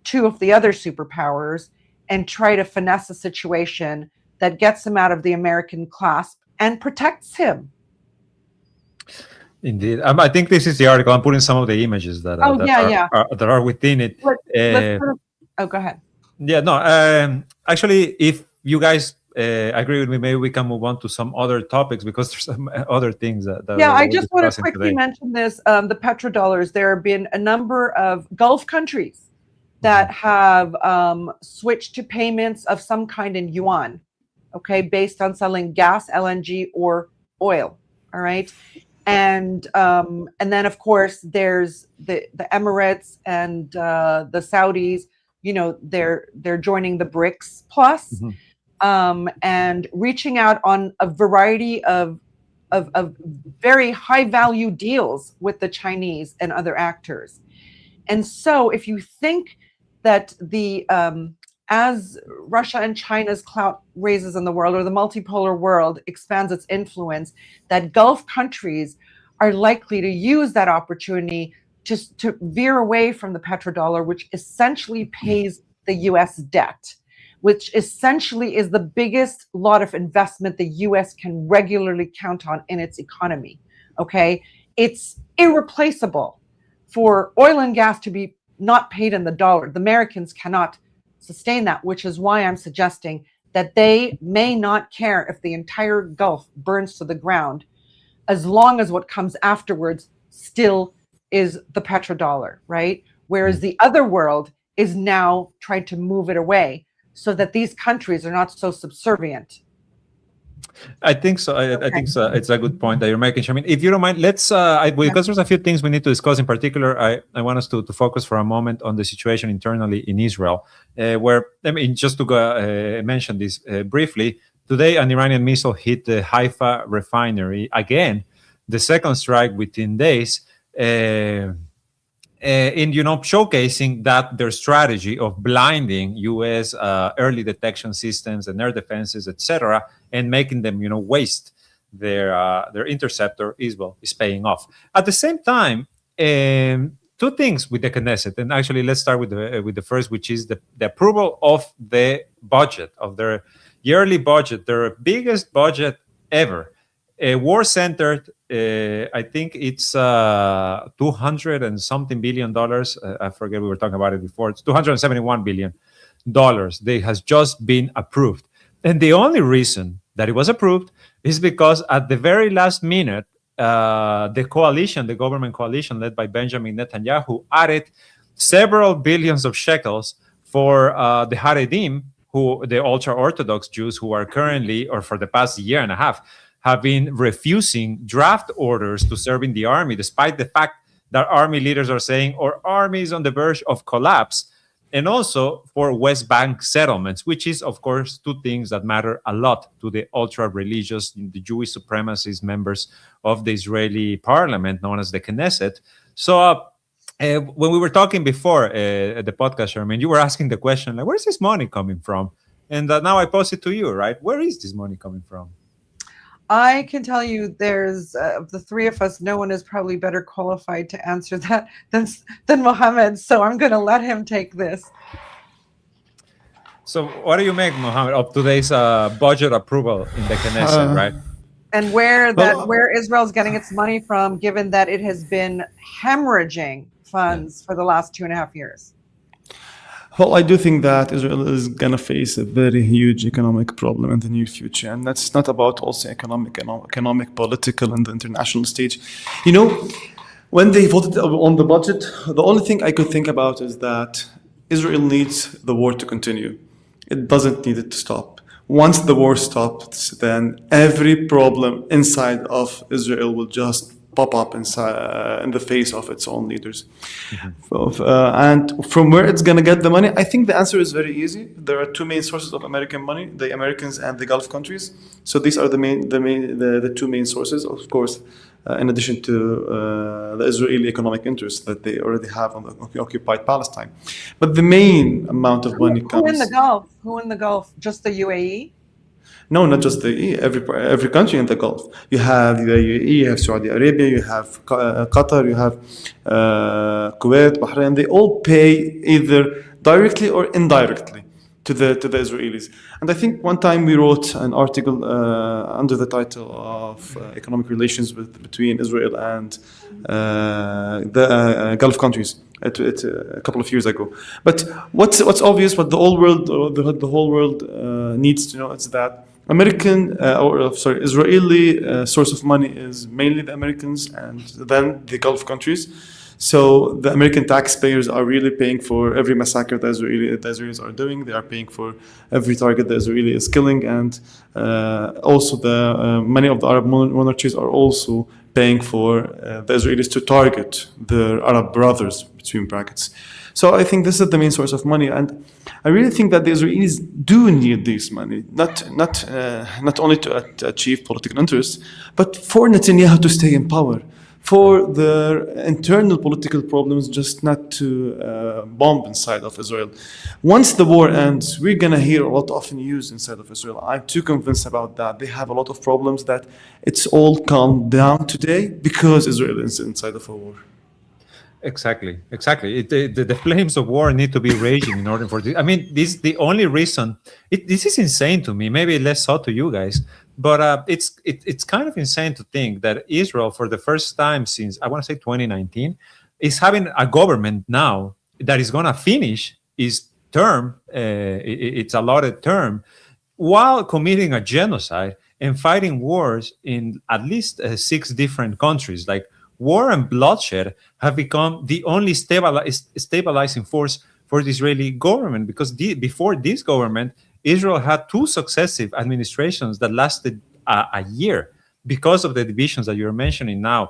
two of the other superpowers, and try to finesse a situation that gets him out of the American clasp and protects him. Indeed. I think this is the article. I'm putting some of the images that are within it. Oh, go ahead. Yeah, no. Actually, if you guys agree with me, maybe we can move on to some other topics, because there's some other things that yeah, I just want to quickly mention this. The petrodollars, there have been a number of Gulf countries that have switched to payments of some kind in yuan, okay, based on selling gas, LNG, or oil, all right? And then, of course, there's the Emirates and the Saudis. You know, they're joining the BRICS plus. and reaching out on a variety of very high value deals with the Chinese and other actors. And so if you think that as Russia and China's clout raises in the world, or the multipolar world expands its influence, that Gulf countries are likely to use that opportunity just to veer away from the petrodollar, which essentially pays the US debt, which essentially is the biggest lot of investment the US can regularly count on in its economy. Okay. It's irreplaceable for oil and gas to be not paid in the dollar. The Americans cannot sustain that, which is why I'm suggesting that they may not care if the entire Gulf burns to the ground, as long as what comes afterwards still is the petrodollar, right? Whereas the other world is now trying to move it away so that these countries are not so subservient. I think so. I think so. It's a good point that you're making, Charmaine. If you don't mind, let's because there's a few things we need to discuss. In particular, I want us to focus for a moment on the situation internally in Israel, where, I mean, just to mention this briefly. Today, an Iranian missile hit the Haifa refinery again, the second strike within days. In showcasing that their strategy of blinding U.S. Early detection systems and air defenses, etc., and making them waste their interceptor is paying off. At the same time, two things with the Knesset, and actually let's start with the first, which is the approval of the budget, of their yearly budget, their biggest budget ever. War-centered, I think it's $200 and something billion. I forget, we were talking about it before. It's $271 billion. They has just been approved. And the only reason that it was approved is because at the very last minute, the government coalition led by Benjamin Netanyahu, added several billions of shekels for the Haredim, the ultra-Orthodox Jews who are currently, or for the past year and a half, have been refusing draft orders to serve in the army, despite the fact that army leaders are saying our army is on the verge of collapse, and also for West Bank settlements, which is, of course, two things that matter a lot to the ultra-religious, the Jewish supremacist members of the Israeli parliament, known as the Knesset. So when we were talking before at the podcast, Charmaine, you were asking the question, like, where is this money coming from? And now I pose it to you, right? Where is this money coming from? I can tell you there's, of the three of us, no one is probably better qualified to answer that than Mohammed. So I'm going to let him take this. So what do you make, Mohammed, of today's budget approval in the Knesset, right? And where Israel's getting its money from, given that it has been hemorrhaging funds for the last 2.5 years? Well, I do think that Israel is going to face a very huge economic problem in the near future. And that's not about also economic, political, and the international stage. When they voted on the budget, the only thing I could think about is that Israel needs the war to continue. It doesn't need it to stop. Once the war stops, then every problem inside of Israel will just pop up inside in the face of its own leaders. Mm-hmm. And from where it's going to get the money, I think the answer is very easy. There are two main sources of American money: the Americans and the Gulf countries. So these are the two main sources, of course, in addition to the Israeli economic interests that they already have on the occupied Palestine. But the main amount of money comes. Who in the Gulf? Just the UAE? No, not just the UAE. Every country in the Gulf. You have the UAE, you have Saudi Arabia, you have Qatar, you have Kuwait, Bahrain. They all pay either directly or indirectly to the Israelis. And I think one time we wrote an article under the title of economic relations between Israel and the Gulf countries. A couple of years ago. But what's obvious, what the whole world needs to know, is that Israeli source of money is mainly the Americans and then the Gulf countries. So the American taxpayers are really paying for every massacre the Israelis are doing. They are paying for every target the Israeli is killing, and also many of the Arab monarchies are also paying for the Israelis to target their Arab brothers, between brackets. So I think this is the main source of money, and I really think that the Israelis do need this money, not only to achieve political interests, but for Netanyahu to stay in power, for their internal political problems just not to bomb inside of Israel. Once the war ends, we're going to hear a lot of news inside of Israel. I'm too convinced about that. They have a lot of problems that it's all calmed down today because Israel is inside of a war. Exactly. The flames of war need to be raging in order for this. I mean, this is the only reason. This is insane to me. Maybe less so to you guys, but it's kind of insane to think that Israel, for the first time since I want to say 2019, is having a government now that is going to finish its term, its allotted term, while committing a genocide and fighting wars in at least 6 different countries. Like, war and bloodshed have become the only stabilizing force for the Israeli government, because before this government, Israel had 2 successive administrations that lasted a year because of the divisions that you're mentioning now,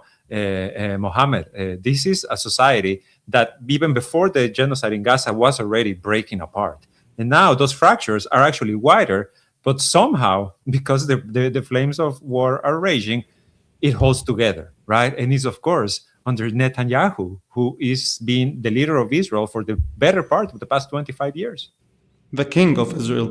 Mohammed. This is a society that even before the genocide in Gaza was already breaking apart. And now those fractures are actually wider, but somehow, because the flames of war are raging, it holds together, right? And it's, of course, under Netanyahu, who is being the leader of Israel for the better part of the past 25 years. The king of Israel,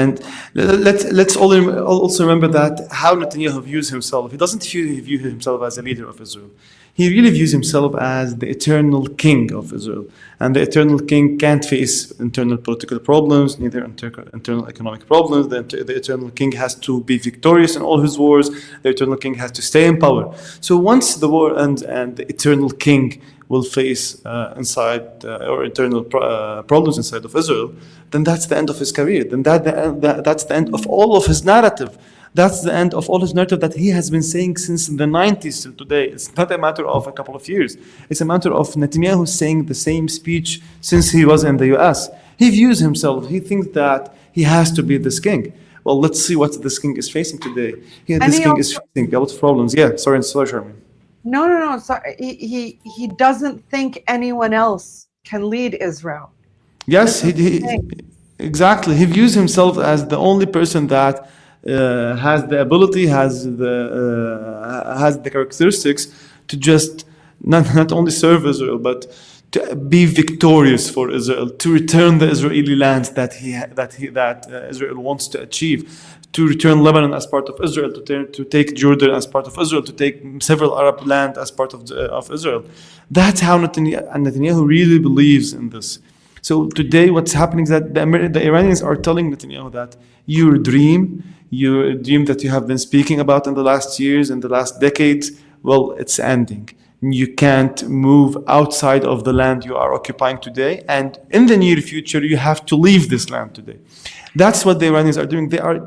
and let's also remember that how Netanyahu views himself. He doesn't view himself as a leader of Israel. He really views himself as the eternal king of Israel. And the eternal king can't face internal political problems, neither internal economic problems. The eternal king has to be victorious in all his wars. The eternal king has to stay in power. So once the war ends and the eternal king will face or internal problems inside of Israel, then that's the end of his career. Then that's the end of all of his narrative. That's the end of all his narrative that he has been saying since the 90s till today. It's not a matter of a couple of years. It's a matter of Netanyahu saying the same speech since he was in the US. He views himself, he thinks that he has to be this king. Well, let's see what this king is facing today. This king is facing a lot of problems. Yeah, sorry, Sharmin. No. Sorry. He doesn't think anyone else can lead Israel. Yes, exactly. He views himself as the only person that has the ability, has the characteristics to just not only serve Israel, but to be victorious for Israel, to return the Israeli lands that Israel wants to achieve, to return Lebanon as part of Israel, to take Jordan as part of Israel, to take several Arab land as part of Israel. That's how Netanyahu really believes in this. So today what's happening is that the Iranians are telling Netanyahu that your dream that you have been speaking about in the last years, in the last decades, well, it's ending. You can't move outside of the land you are occupying today, and in the near future, you have to leave this land today. That's what the Iranians are doing. They are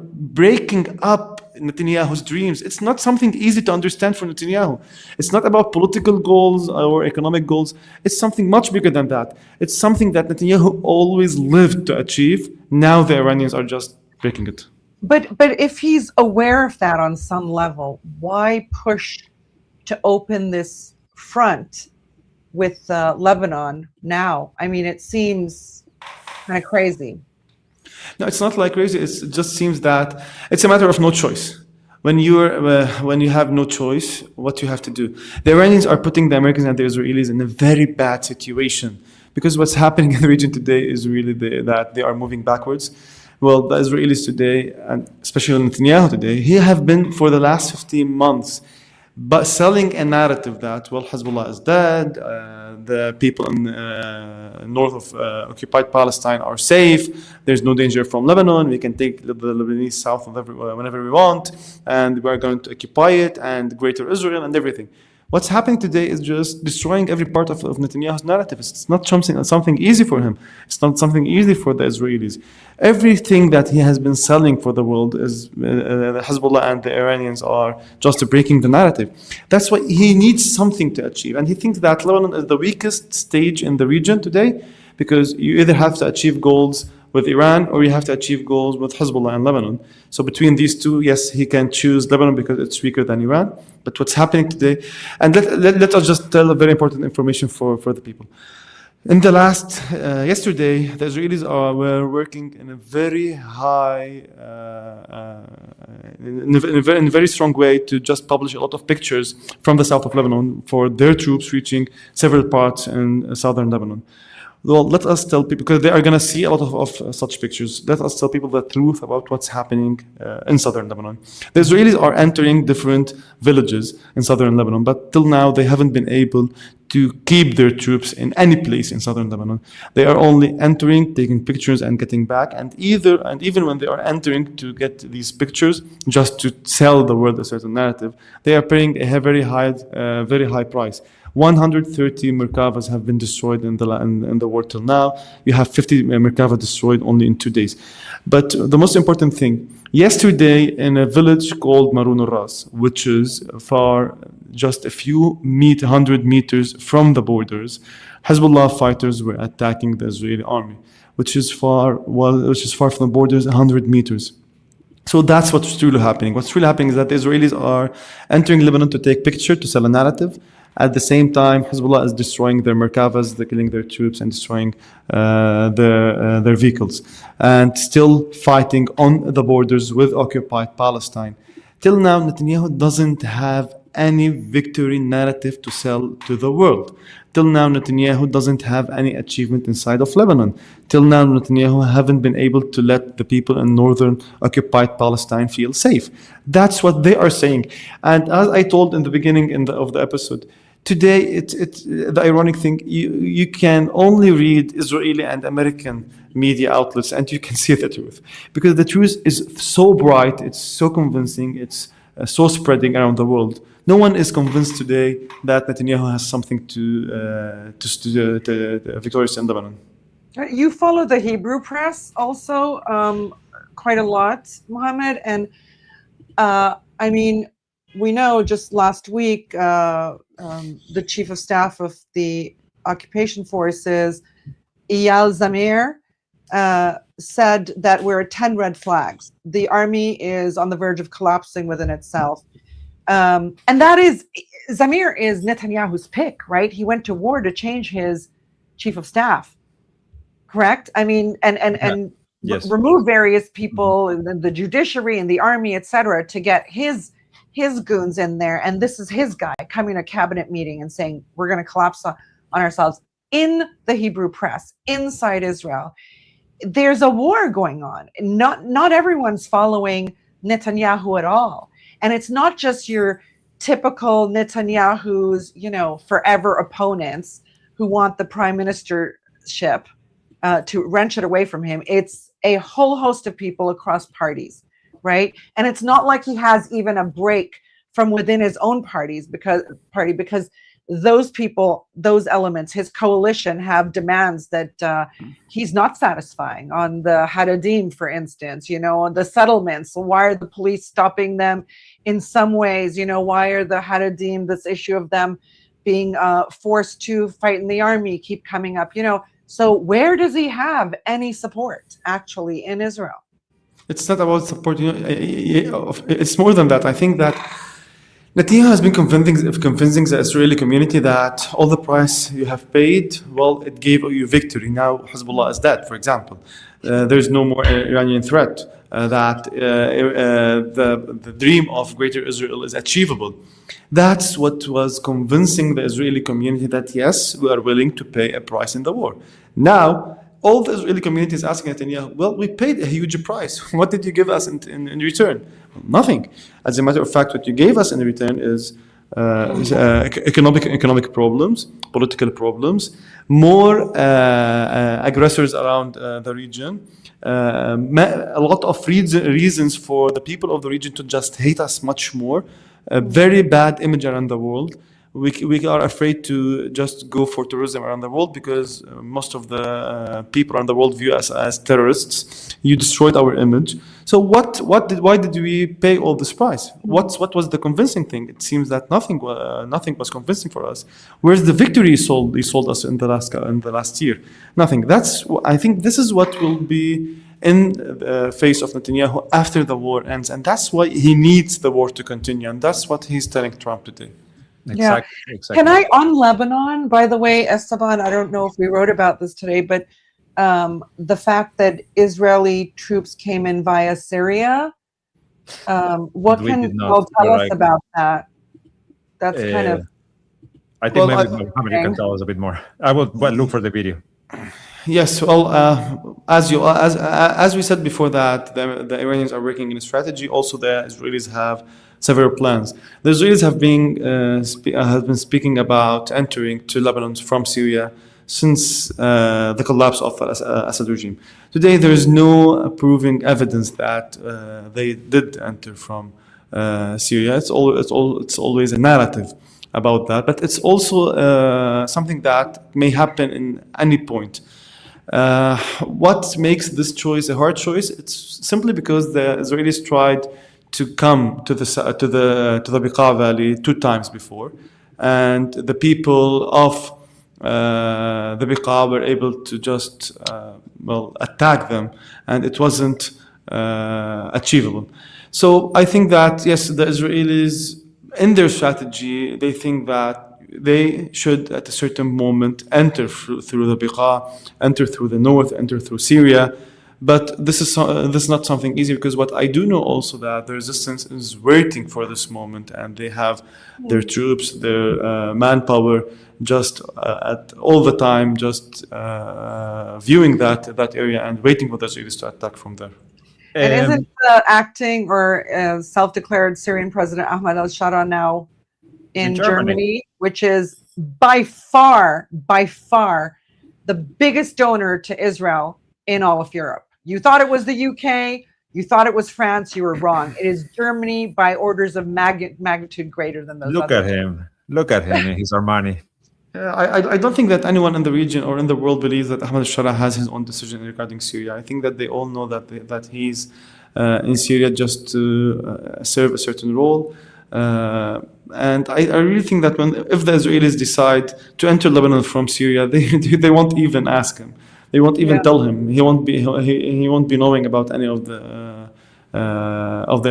breaking up Netanyahu's dreams. It's not something easy to understand for Netanyahu. It's not about political goals or economic goals. It's something much bigger than that. It's something that Netanyahu always lived to achieve. Now the Iranians are just breaking it. But if he's aware of that on some level, why push to open this front with Lebanon now? I mean, it seems kind of crazy. No, it's not like crazy. It just seems that it's a matter of no choice. When you have no choice, what you have to do. The Iranians are putting the Americans and the Israelis in a very bad situation, because what's happening in the region today is really that they are moving backwards. Well, the Israelis today, and especially Netanyahu today, he have been for the last 15 months but selling a narrative that, well, Hezbollah is dead, the people in north of occupied Palestine are safe, there's no danger from Lebanon, we can take the Lebanese south whenever we want, and we're going to occupy it, and greater Israel and everything. What's happening today is just destroying every part of Netanyahu's narrative. It's not something easy for him. It's not something easy for the Israelis. Everything that he has been selling for the world is Hezbollah and the Iranians are just breaking the narrative. That's why he needs something to achieve. And he thinks that Lebanon is the weakest stage in the region today, because you either have to achieve goals with Iran, or you have to achieve goals with Hezbollah and Lebanon. So between these two, yes, he can choose Lebanon because it's weaker than Iran. But what's happening today, and let us just tell a very important information for the people. In the last, yesterday, the Israelis were working in a very high, in a very strong way to just publish a lot of pictures from the south of Lebanon for their troops reaching several parts in southern Lebanon. Well, let us tell people, because they are going to see a lot of such pictures, let us tell people the truth about what's happening in southern Lebanon. The Israelis are entering different villages in southern Lebanon, but till now they haven't been able to keep their troops in any place in southern Lebanon. They are only entering, taking pictures and getting back, and even when they are entering to get these pictures, just to sell the world a certain narrative, they are paying a very high price. 130 Merkavas have been destroyed in the war till now. You have 50 Merkava destroyed only in 2 days. But the most important thing, yesterday in a village called Marun al-Ras, which is far, just a few 100 meters from the borders, Hezbollah fighters were attacking the Israeli army, which is far from the borders, 100 meters. So that's what's truly happening. What's really happening is that the Israelis are entering Lebanon to take picture, to sell a narrative. At the same time, Hezbollah is destroying their Merkavas, they're killing their troops and destroying their vehicles, and still fighting on the borders with occupied Palestine. Till now, Netanyahu doesn't have any victory narrative to sell to the world. Till now, Netanyahu doesn't have any achievement inside of Lebanon. Till now, Netanyahu haven't been able to let the people in northern occupied Palestine feel safe. That's what they are saying. And as I told in the beginning of the episode, today, it's the ironic thing, you can only read Israeli and American media outlets and you can see the truth. Because the truth is so bright, it's so convincing, it's so spreading around the world. No one is convinced today that Netanyahu has something to victorious in Lebanon. You follow the Hebrew press also quite a lot, Mohammed. And I mean, we know just last week, the chief of staff of the occupation forces, Eyal Zamir, said that we're at 10 red flags. The army is on the verge of collapsing within itself. And that is, Zamir is Netanyahu's pick, right? He went to war to change his chief of staff, correct? I mean, and yes. Remove various people in the judiciary and the army, etc., to get his goons in there. And this is his guy coming to a cabinet meeting and saying, we're going to collapse on ourselves. In the Hebrew press, inside Israel, there's a war going on. Not everyone's following Netanyahu at all. And it's not just your typical Netanyahu's, forever opponents who want the prime ministership to wrench it away from him. It's a whole host of people across parties, right? And it's not like he has even a break from within his own because those people, those elements, his coalition have demands that he's not satisfying on the Hadadim, for instance, on the settlements. Why are the police stopping them in some ways? Why are the Hadadim, this issue of them being forced to fight in the army, keep coming up, So where does he have any support actually in Israel? It's not about support. It's more than that. I think that Netanyahu has been convincing the Israeli community that all the price you have paid, well, it gave you victory. Now Hezbollah is dead, for example. There's no more Iranian threat. That the dream of Greater Israel is achievable. That's what was convincing the Israeli community that, yes, we are willing to pay a price in the war. Now, all the Israeli community is asking Netanyahu, well, we paid a huge price. What did you give us in return? Nothing. As a matter of fact, what you gave us in return is economic problems, political problems, more aggressors around the region, a lot of reasons for the people of the region to just hate us much more, a very bad image around the world. we are afraid to just go for tourism around the world because most of the people around the world view us as terrorists. You destroyed our image. So why did we pay all this price? What was the convincing thing? It seems that nothing was convincing for us. Where's the victory he sold us in the last year? Nothing. I think this is what will be in the face of Netanyahu after the war ends, and that's why he needs the war to continue, and that's what he's telling Trump today. Exactly. Can I, on Lebanon, by the way, Esteban, I don't know if we wrote about this today, but the fact that Israeli troops came in via Syria, what can you tell us about that? That's kind of... I think maybe Mohammed can tell us a bit more. I will look for the video. Yes, well, as we said before, that the Iranians are working in a strategy. Also, the Israelis have several plans. The Israelis have been speaking about entering to Lebanon from Syria since the collapse of Assad regime. Today, there is no proving evidence that they did enter from Syria. It's always a narrative about that, but it's also something that may happen in any point. What makes this choice a hard choice? It's simply because the Israelis tried to come to the Bekaa Valley 2 times before, and the people of the Bekaa were able to just attack them, and it wasn't achievable. So I think that yes, the Israelis in their strategy, they think that they should, at a certain moment, enter through the Bekaa, enter through the north, enter through Syria. But this is not something easy, because what I do know also that the resistance is waiting for this moment, and they have their troops, their manpower, just at all the time, just viewing that area and waiting for the Israelis to attack from there. And isn't the acting or self-declared Syrian President Ahmad al-Shara now in Germany, which is by far the biggest donor to Israel in all of Europe? You thought it was the UK, you thought it was France, you were wrong. It is Germany by orders of magnitude greater than those. Look at him in his Armani. I don't think that anyone in the region or in the world believes that Ahmad al-Shara has his own decision regarding Syria. I think that they all know that he's in Syria just to serve a certain role. And I really think that if the Israelis decide to enter Lebanon from Syria, they won't even ask him. They won't even tell him. He won't be knowing about any of the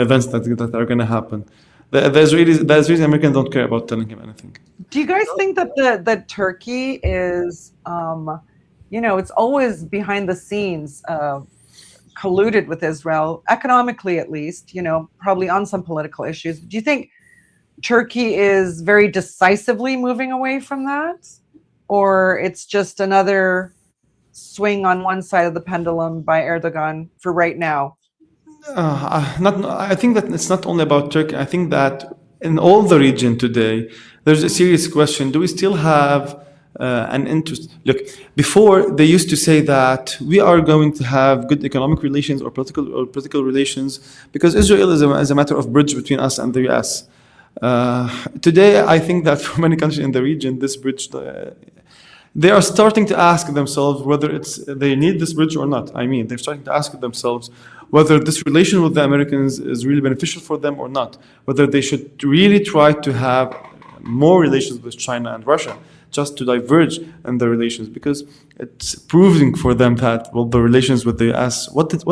events that are going to happen. The Israelis and Americans don't care about telling him anything. Do you guys think that Turkey is, it's always behind the scenes, colluded with Israel, economically at least, probably on some political issues. Do you think Turkey is very decisively moving away from that? Or it's just another swing on one side of the pendulum by Erdogan for right now? I think that it's not only about Turkey. I think that in all the region today, there's a serious question. Do we still have an interest? Look, before they used to say that we are going to have good economic relations or political relations because Israel is a matter of bridge between us and the US. Today, I think that for many countries in the region, this bridge, they are starting to ask themselves whether they need this bridge or not. I mean, they're starting to ask themselves whether this relation with the Americans is really beneficial for them or not, whether they should really try to have more relations with China and Russia, just to diverge in the relations, because it's proving for them that, well, the relations with the US, what did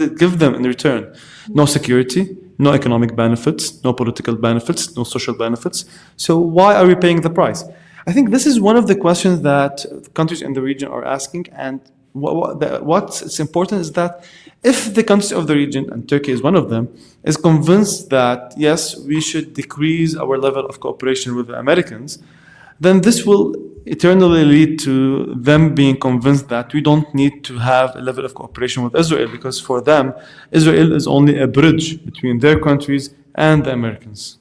it give them in return? No security, no economic benefits, no political benefits, no social benefits. So why are we paying the price? I think this is one of the questions that countries in the region are asking, and what's important is that if the countries of the region, and Turkey is one of them, is convinced that, yes, we should decrease our level of cooperation with the Americans, then this will eternally lead to them being convinced that we don't need to have a level of cooperation with Israel, because for them, Israel is only a bridge between their countries and the Americans.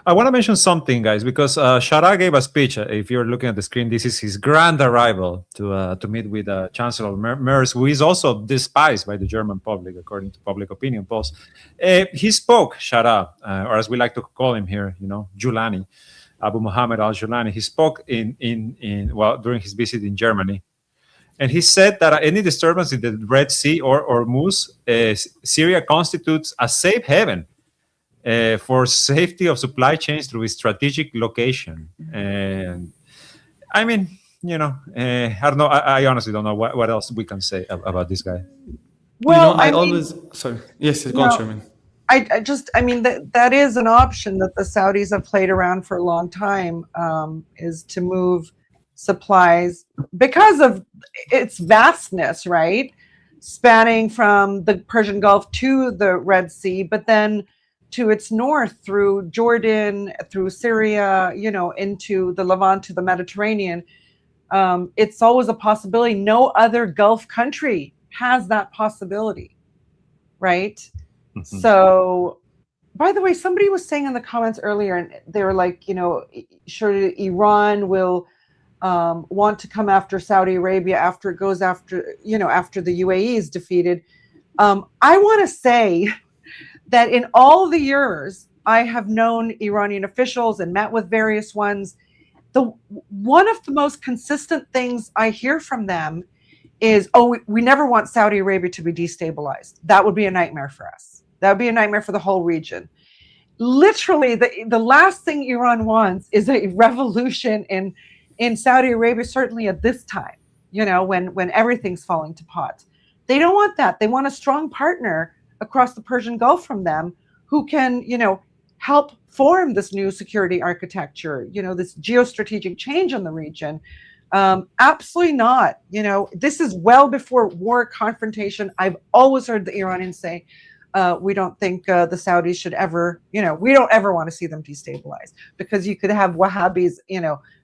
I want to mention something, guys, because Shara gave a speech. If you're looking at the screen, this is his grand arrival to meet with Chancellor Merz, who is also despised by the German public, according to public opinion polls. He spoke, Shara, or as we like to call him here, Giuliani. Abu Muhammad al-Julani. He spoke during his visit in Germany. And he said that any disturbance in the Red Sea or Hormuz, Syria constitutes a safe haven for safety of supply chains through its strategic location. And I mean, I don't know. I honestly don't know what else we can say about this guy. Well, sorry. Yes, go on, Sherman. I mean, that is an option that the Saudis have played around for a long time, is to move supplies because of its vastness, right? Spanning from the Persian Gulf to the Red Sea, but then to its north through Jordan, through Syria, into the Levant, to the Mediterranean. It's always a possibility. No other Gulf country has that possibility, right? Mm-hmm. So, by the way, somebody was saying in the comments earlier, and they were like, sure, Iran will want to come after Saudi Arabia after it goes after the UAE is defeated. I want to say that in all the years I have known Iranian officials and met with various ones, one of the most consistent things I hear from them is, we never want Saudi Arabia to be destabilized. That would be a nightmare for us. That would be a nightmare for the whole region. Literally, the last thing Iran wants is a revolution in Saudi Arabia, certainly at this time, when everything's falling to pot. They don't want that. They want a strong partner across the Persian Gulf from them who can, help form this new security architecture, this geostrategic change in the region. Absolutely not. This is well before war confrontation. I've always heard the Iranians say, we don't think the Saudis should ever, we don't ever want to see them destabilized, because you could have Wahhabis,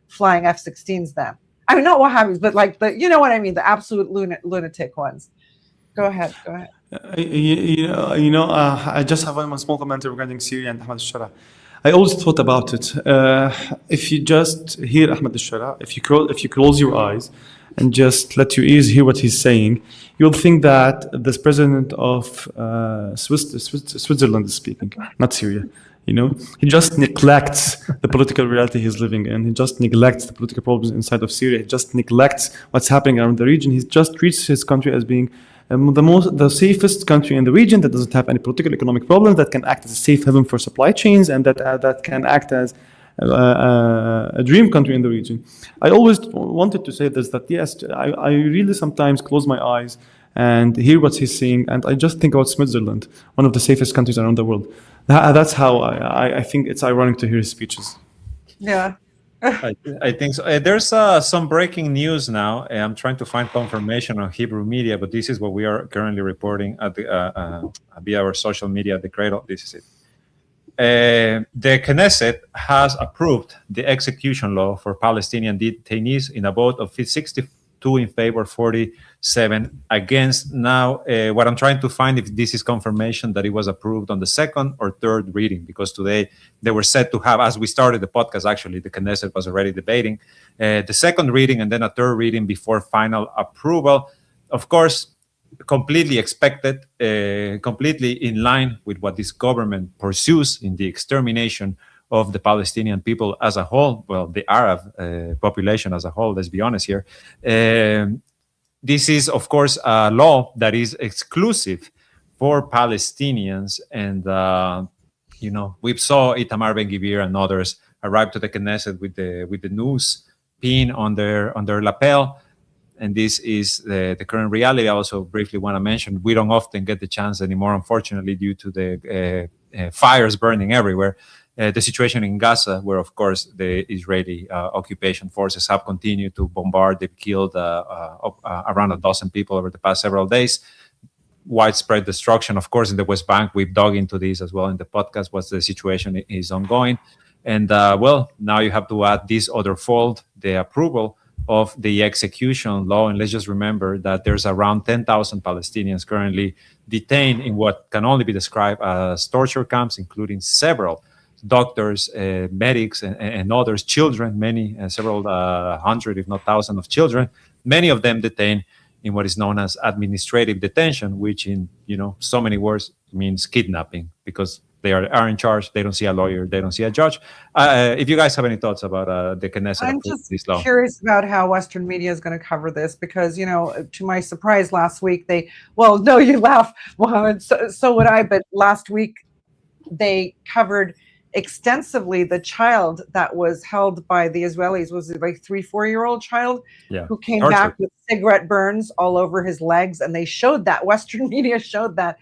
flying F-16s then. I mean, not Wahhabis, but like you know what I mean, the absolute lunatic ones. Go ahead. I just have one small comment regarding Syria and Ahmad al-Shara. I always thought about it. If you just hear Ahmad al-Shara, if you close your eyes and just let your ears hear what he's saying, you'll think that this president of Switzerland is speaking, not Syria. He just neglects the political reality he's living in. He just neglects the political problems inside of Syria. He just neglects what's happening around the region. He's just treats his country as being the safest country in the region that doesn't have any political economic problems, that can act as a safe haven for supply chains, and that can act as a dream country in the region. I always wanted to say this, that yes, I really sometimes close my eyes and hear what he's saying, and I just think about Switzerland, one of the safest countries around the world. That's how I think it's ironic to hear his speeches. Yeah. I think so. There's some breaking news now. I'm trying to find confirmation on Hebrew media, but this is what we are currently reporting at via our social media at the Cradle. This is it. The Knesset has approved the execution law for Palestinian detainees in a vote of 62 in favor, 47 against. Now, what I'm trying to find if this is confirmation that it was approved on the second or third reading, because today they were set to have, as we started the podcast, actually, the Knesset was already debating the second reading and then a third reading before final approval. Of course, completely expected, completely in line with what this government pursues in the extermination of the Palestinian people as a whole, well, the Arab population as a whole, let's be honest here. This is, of course, a law that is exclusive for Palestinians. And, we saw Itamar Ben-Gvir and others arrive to the Knesset with the news pin on their lapel. And this is the current reality. I also briefly want to mention, we don't often get the chance anymore, unfortunately, due to the fires burning everywhere. The situation in Gaza, where, of course, the Israeli occupation forces have continued to bombard. They've killed around a dozen people over the past several days. Widespread destruction, of course, in the West Bank. We've dug into this as well in the podcast, what the situation is ongoing. And, now you have to add this other fold, the approval of the execution law. And let's just remember that there's around 10,000 Palestinians currently detained in what can only be described as torture camps, including several doctors, medics, and others, children, many, several hundred, if not thousands of children, many of them detained in what is known as administrative detention, which in, so many words means kidnapping, because They are in charge. They don't see a lawyer. They don't see a judge. If you guys have any thoughts about the Knesset I'm approving just this law. curious about how Western media is going to cover this because, to my surprise last week, well, no, you laugh, Mohammed, so would I, but last week they covered extensively the child that was held by the Israelis. Was it like 3-4-year-old child who came back with cigarette burns all over his legs? And they showed that. Western media showed that.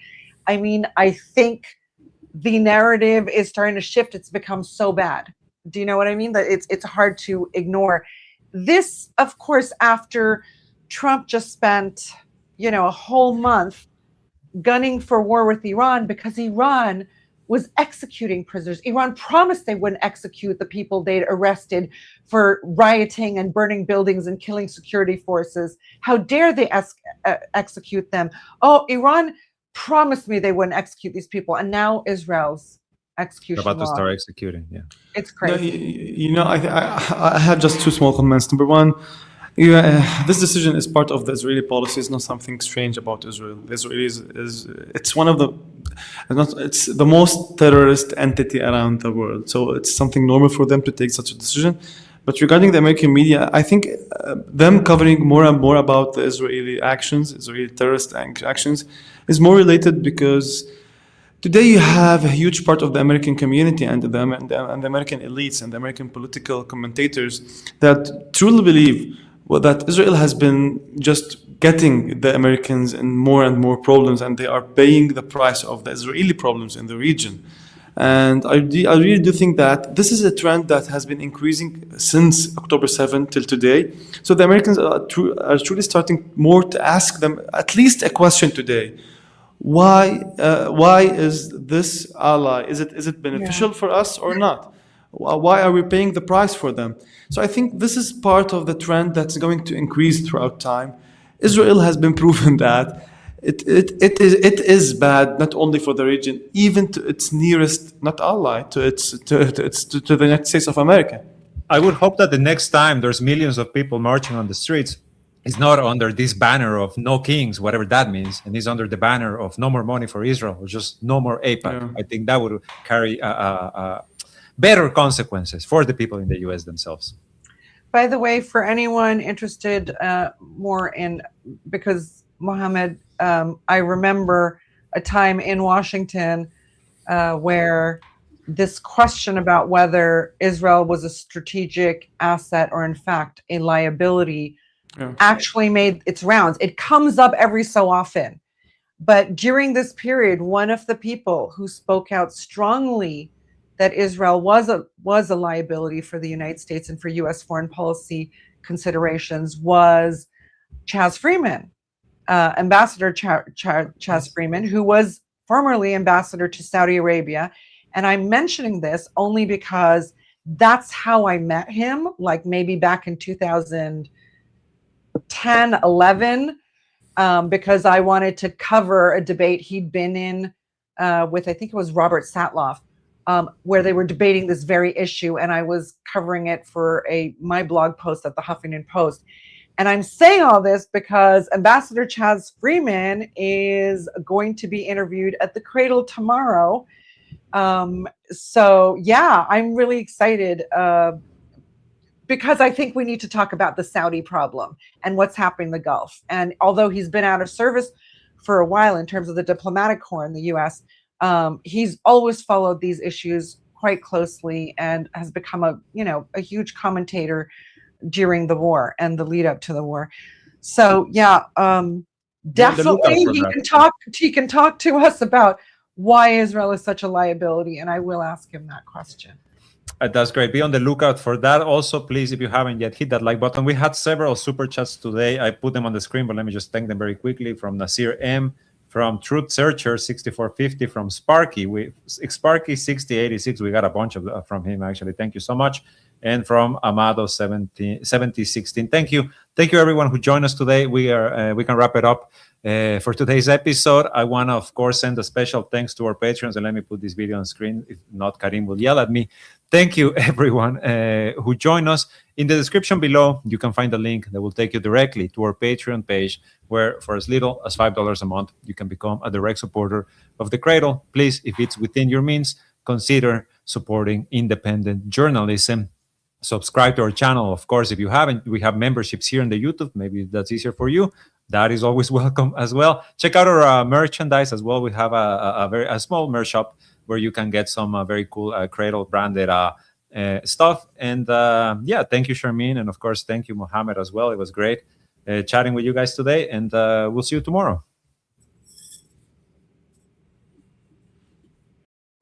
I mean, I think the narrative is starting to shift. It's become so bad. Do you know what I mean? That it's hard to ignore. This, of course, after Trump just spent, a whole month gunning for war with Iran because Iran was executing prisoners. Iran promised they wouldn't execute the people they'd arrested for rioting and burning buildings and killing security forces. How dare they execute them? Oh, Iran promised me they wouldn't execute these people, and now Israel's execution They're about law. to start executing. Yeah, it's crazy. I have just two small comments. Number one, this decision is part of the Israeli policy. It's not something strange about Israel. The Israelis it's one of the, it's the most terrorist entity around the world. So it's something normal for them to take such a decision. But regarding the American media, I think them covering more and more about the Israeli actions, Israeli terrorist actions, is more related because today you have a huge part of the American community and the American elites and the American political commentators that truly believe that Israel has been just getting the Americans in more and more problems, and they are paying the price of the Israeli problems in the region. And I really do think that this is a trend that has been increasing since October 7 till today. So the Americans are truly starting more to ask them at least a question today. Why is this ally? Is it beneficial for us or not? Why are we paying the price for them? So I think this is part of the trend that's going to increase throughout time. Israel has been proven that it is bad not only for the region, even to its nearest not ally, to the United States of America. I would hope that the next time there's millions of people marching on the streets, it's not under this banner of no kings, whatever that means, and it's under the banner of no more money for Israel or just no more AIPAC. Yeah. I think that would carry better consequences for the people in the U.S. themselves. By the way, for anyone interested more in, because Mohammed, I remember a time in Washington where this question about whether Israel was a strategic asset or in fact a liability actually made its rounds. It comes up every so often. But during this period, one of the people who spoke out strongly that Israel was a liability for the United States and for U.S. foreign policy considerations was Chaz Freeman, Ambassador Chaz Freeman, who was formerly ambassador to Saudi Arabia. And I'm mentioning this only because that's how I met him, like maybe back in 2010, 11, because I wanted to cover a debate he'd been in with, I think it was Robert Satloff, where they were debating this very issue, and I was covering it for my blog post at the Huffington Post. And I'm saying all this because Ambassador Chaz Freeman is going to be interviewed at the Cradle tomorrow. So yeah, I'm really excited because I think we need to talk about the Saudi problem and what's happening in the Gulf. And although he's been out of service for a while in terms of the diplomatic corps in the U.S., he's always followed these issues quite closely and has become a huge commentator during the war and the lead up to the war. So yeah, definitely he can talk to us about why Israel is such a liability, and I will ask him that question. That's great. Be on the lookout for that. Also, please, if you haven't yet, hit that like button. We had several super chats today. I put them on the screen, but let me just thank them very quickly. From Nasir M, from Truth Searcher 6450, from Sparky 6086. We got a bunch of from him actually. Thank you so much. And from Amado 7016. Thank you everyone who joined us today. We can wrap it up for today's episode. I want to, of course, send a special thanks to our patrons, and let me put this video on screen. If not, Karim will yell at me. Thank you everyone who joined us. In the description below, you can find a link that will take you directly to our Patreon page, where for as little as $5 a month, you can become a direct supporter of the Cradle. Please, if it's within your means, consider supporting independent journalism. Subscribe to our channel. Of course, if you haven't, we have memberships here in the YouTube. Maybe that's easier for you. That is always welcome as well. Check out our merchandise as well. We have a small merch shop where you can get some very cool Cradle branded stuff. And yeah, thank you, Charmaine. And of course, thank you, Mohammed, as well. It was great chatting with you guys today. And we'll see you tomorrow.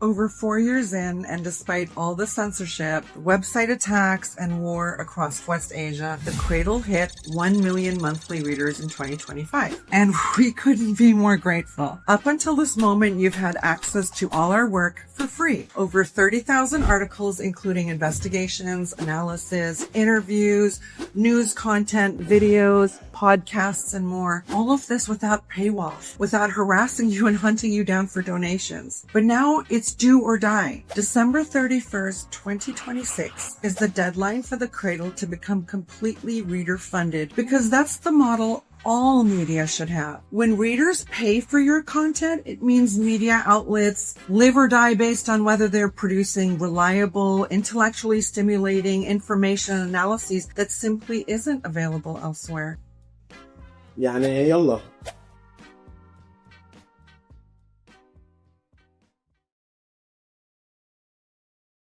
Over 4 years in, and despite all the censorship, website attacks, and war across West Asia, the Cradle hit 1 million monthly readers in 2025. And we couldn't be more grateful. Up until this moment, you've had access to all our work for free. Over 30,000 articles, including investigations, analysis, interviews, news content, videos, podcasts, and more. All of this without paywalls, without harassing you and hunting you down for donations. But now it's do or die. December 31st, 2026 is the deadline for the Cradle to become completely reader funded, because that's the model all media should have. When readers pay for your content, it means media outlets live or die based on whether they're producing reliable, intellectually stimulating information analyses that simply isn't available elsewhere. يعني يلا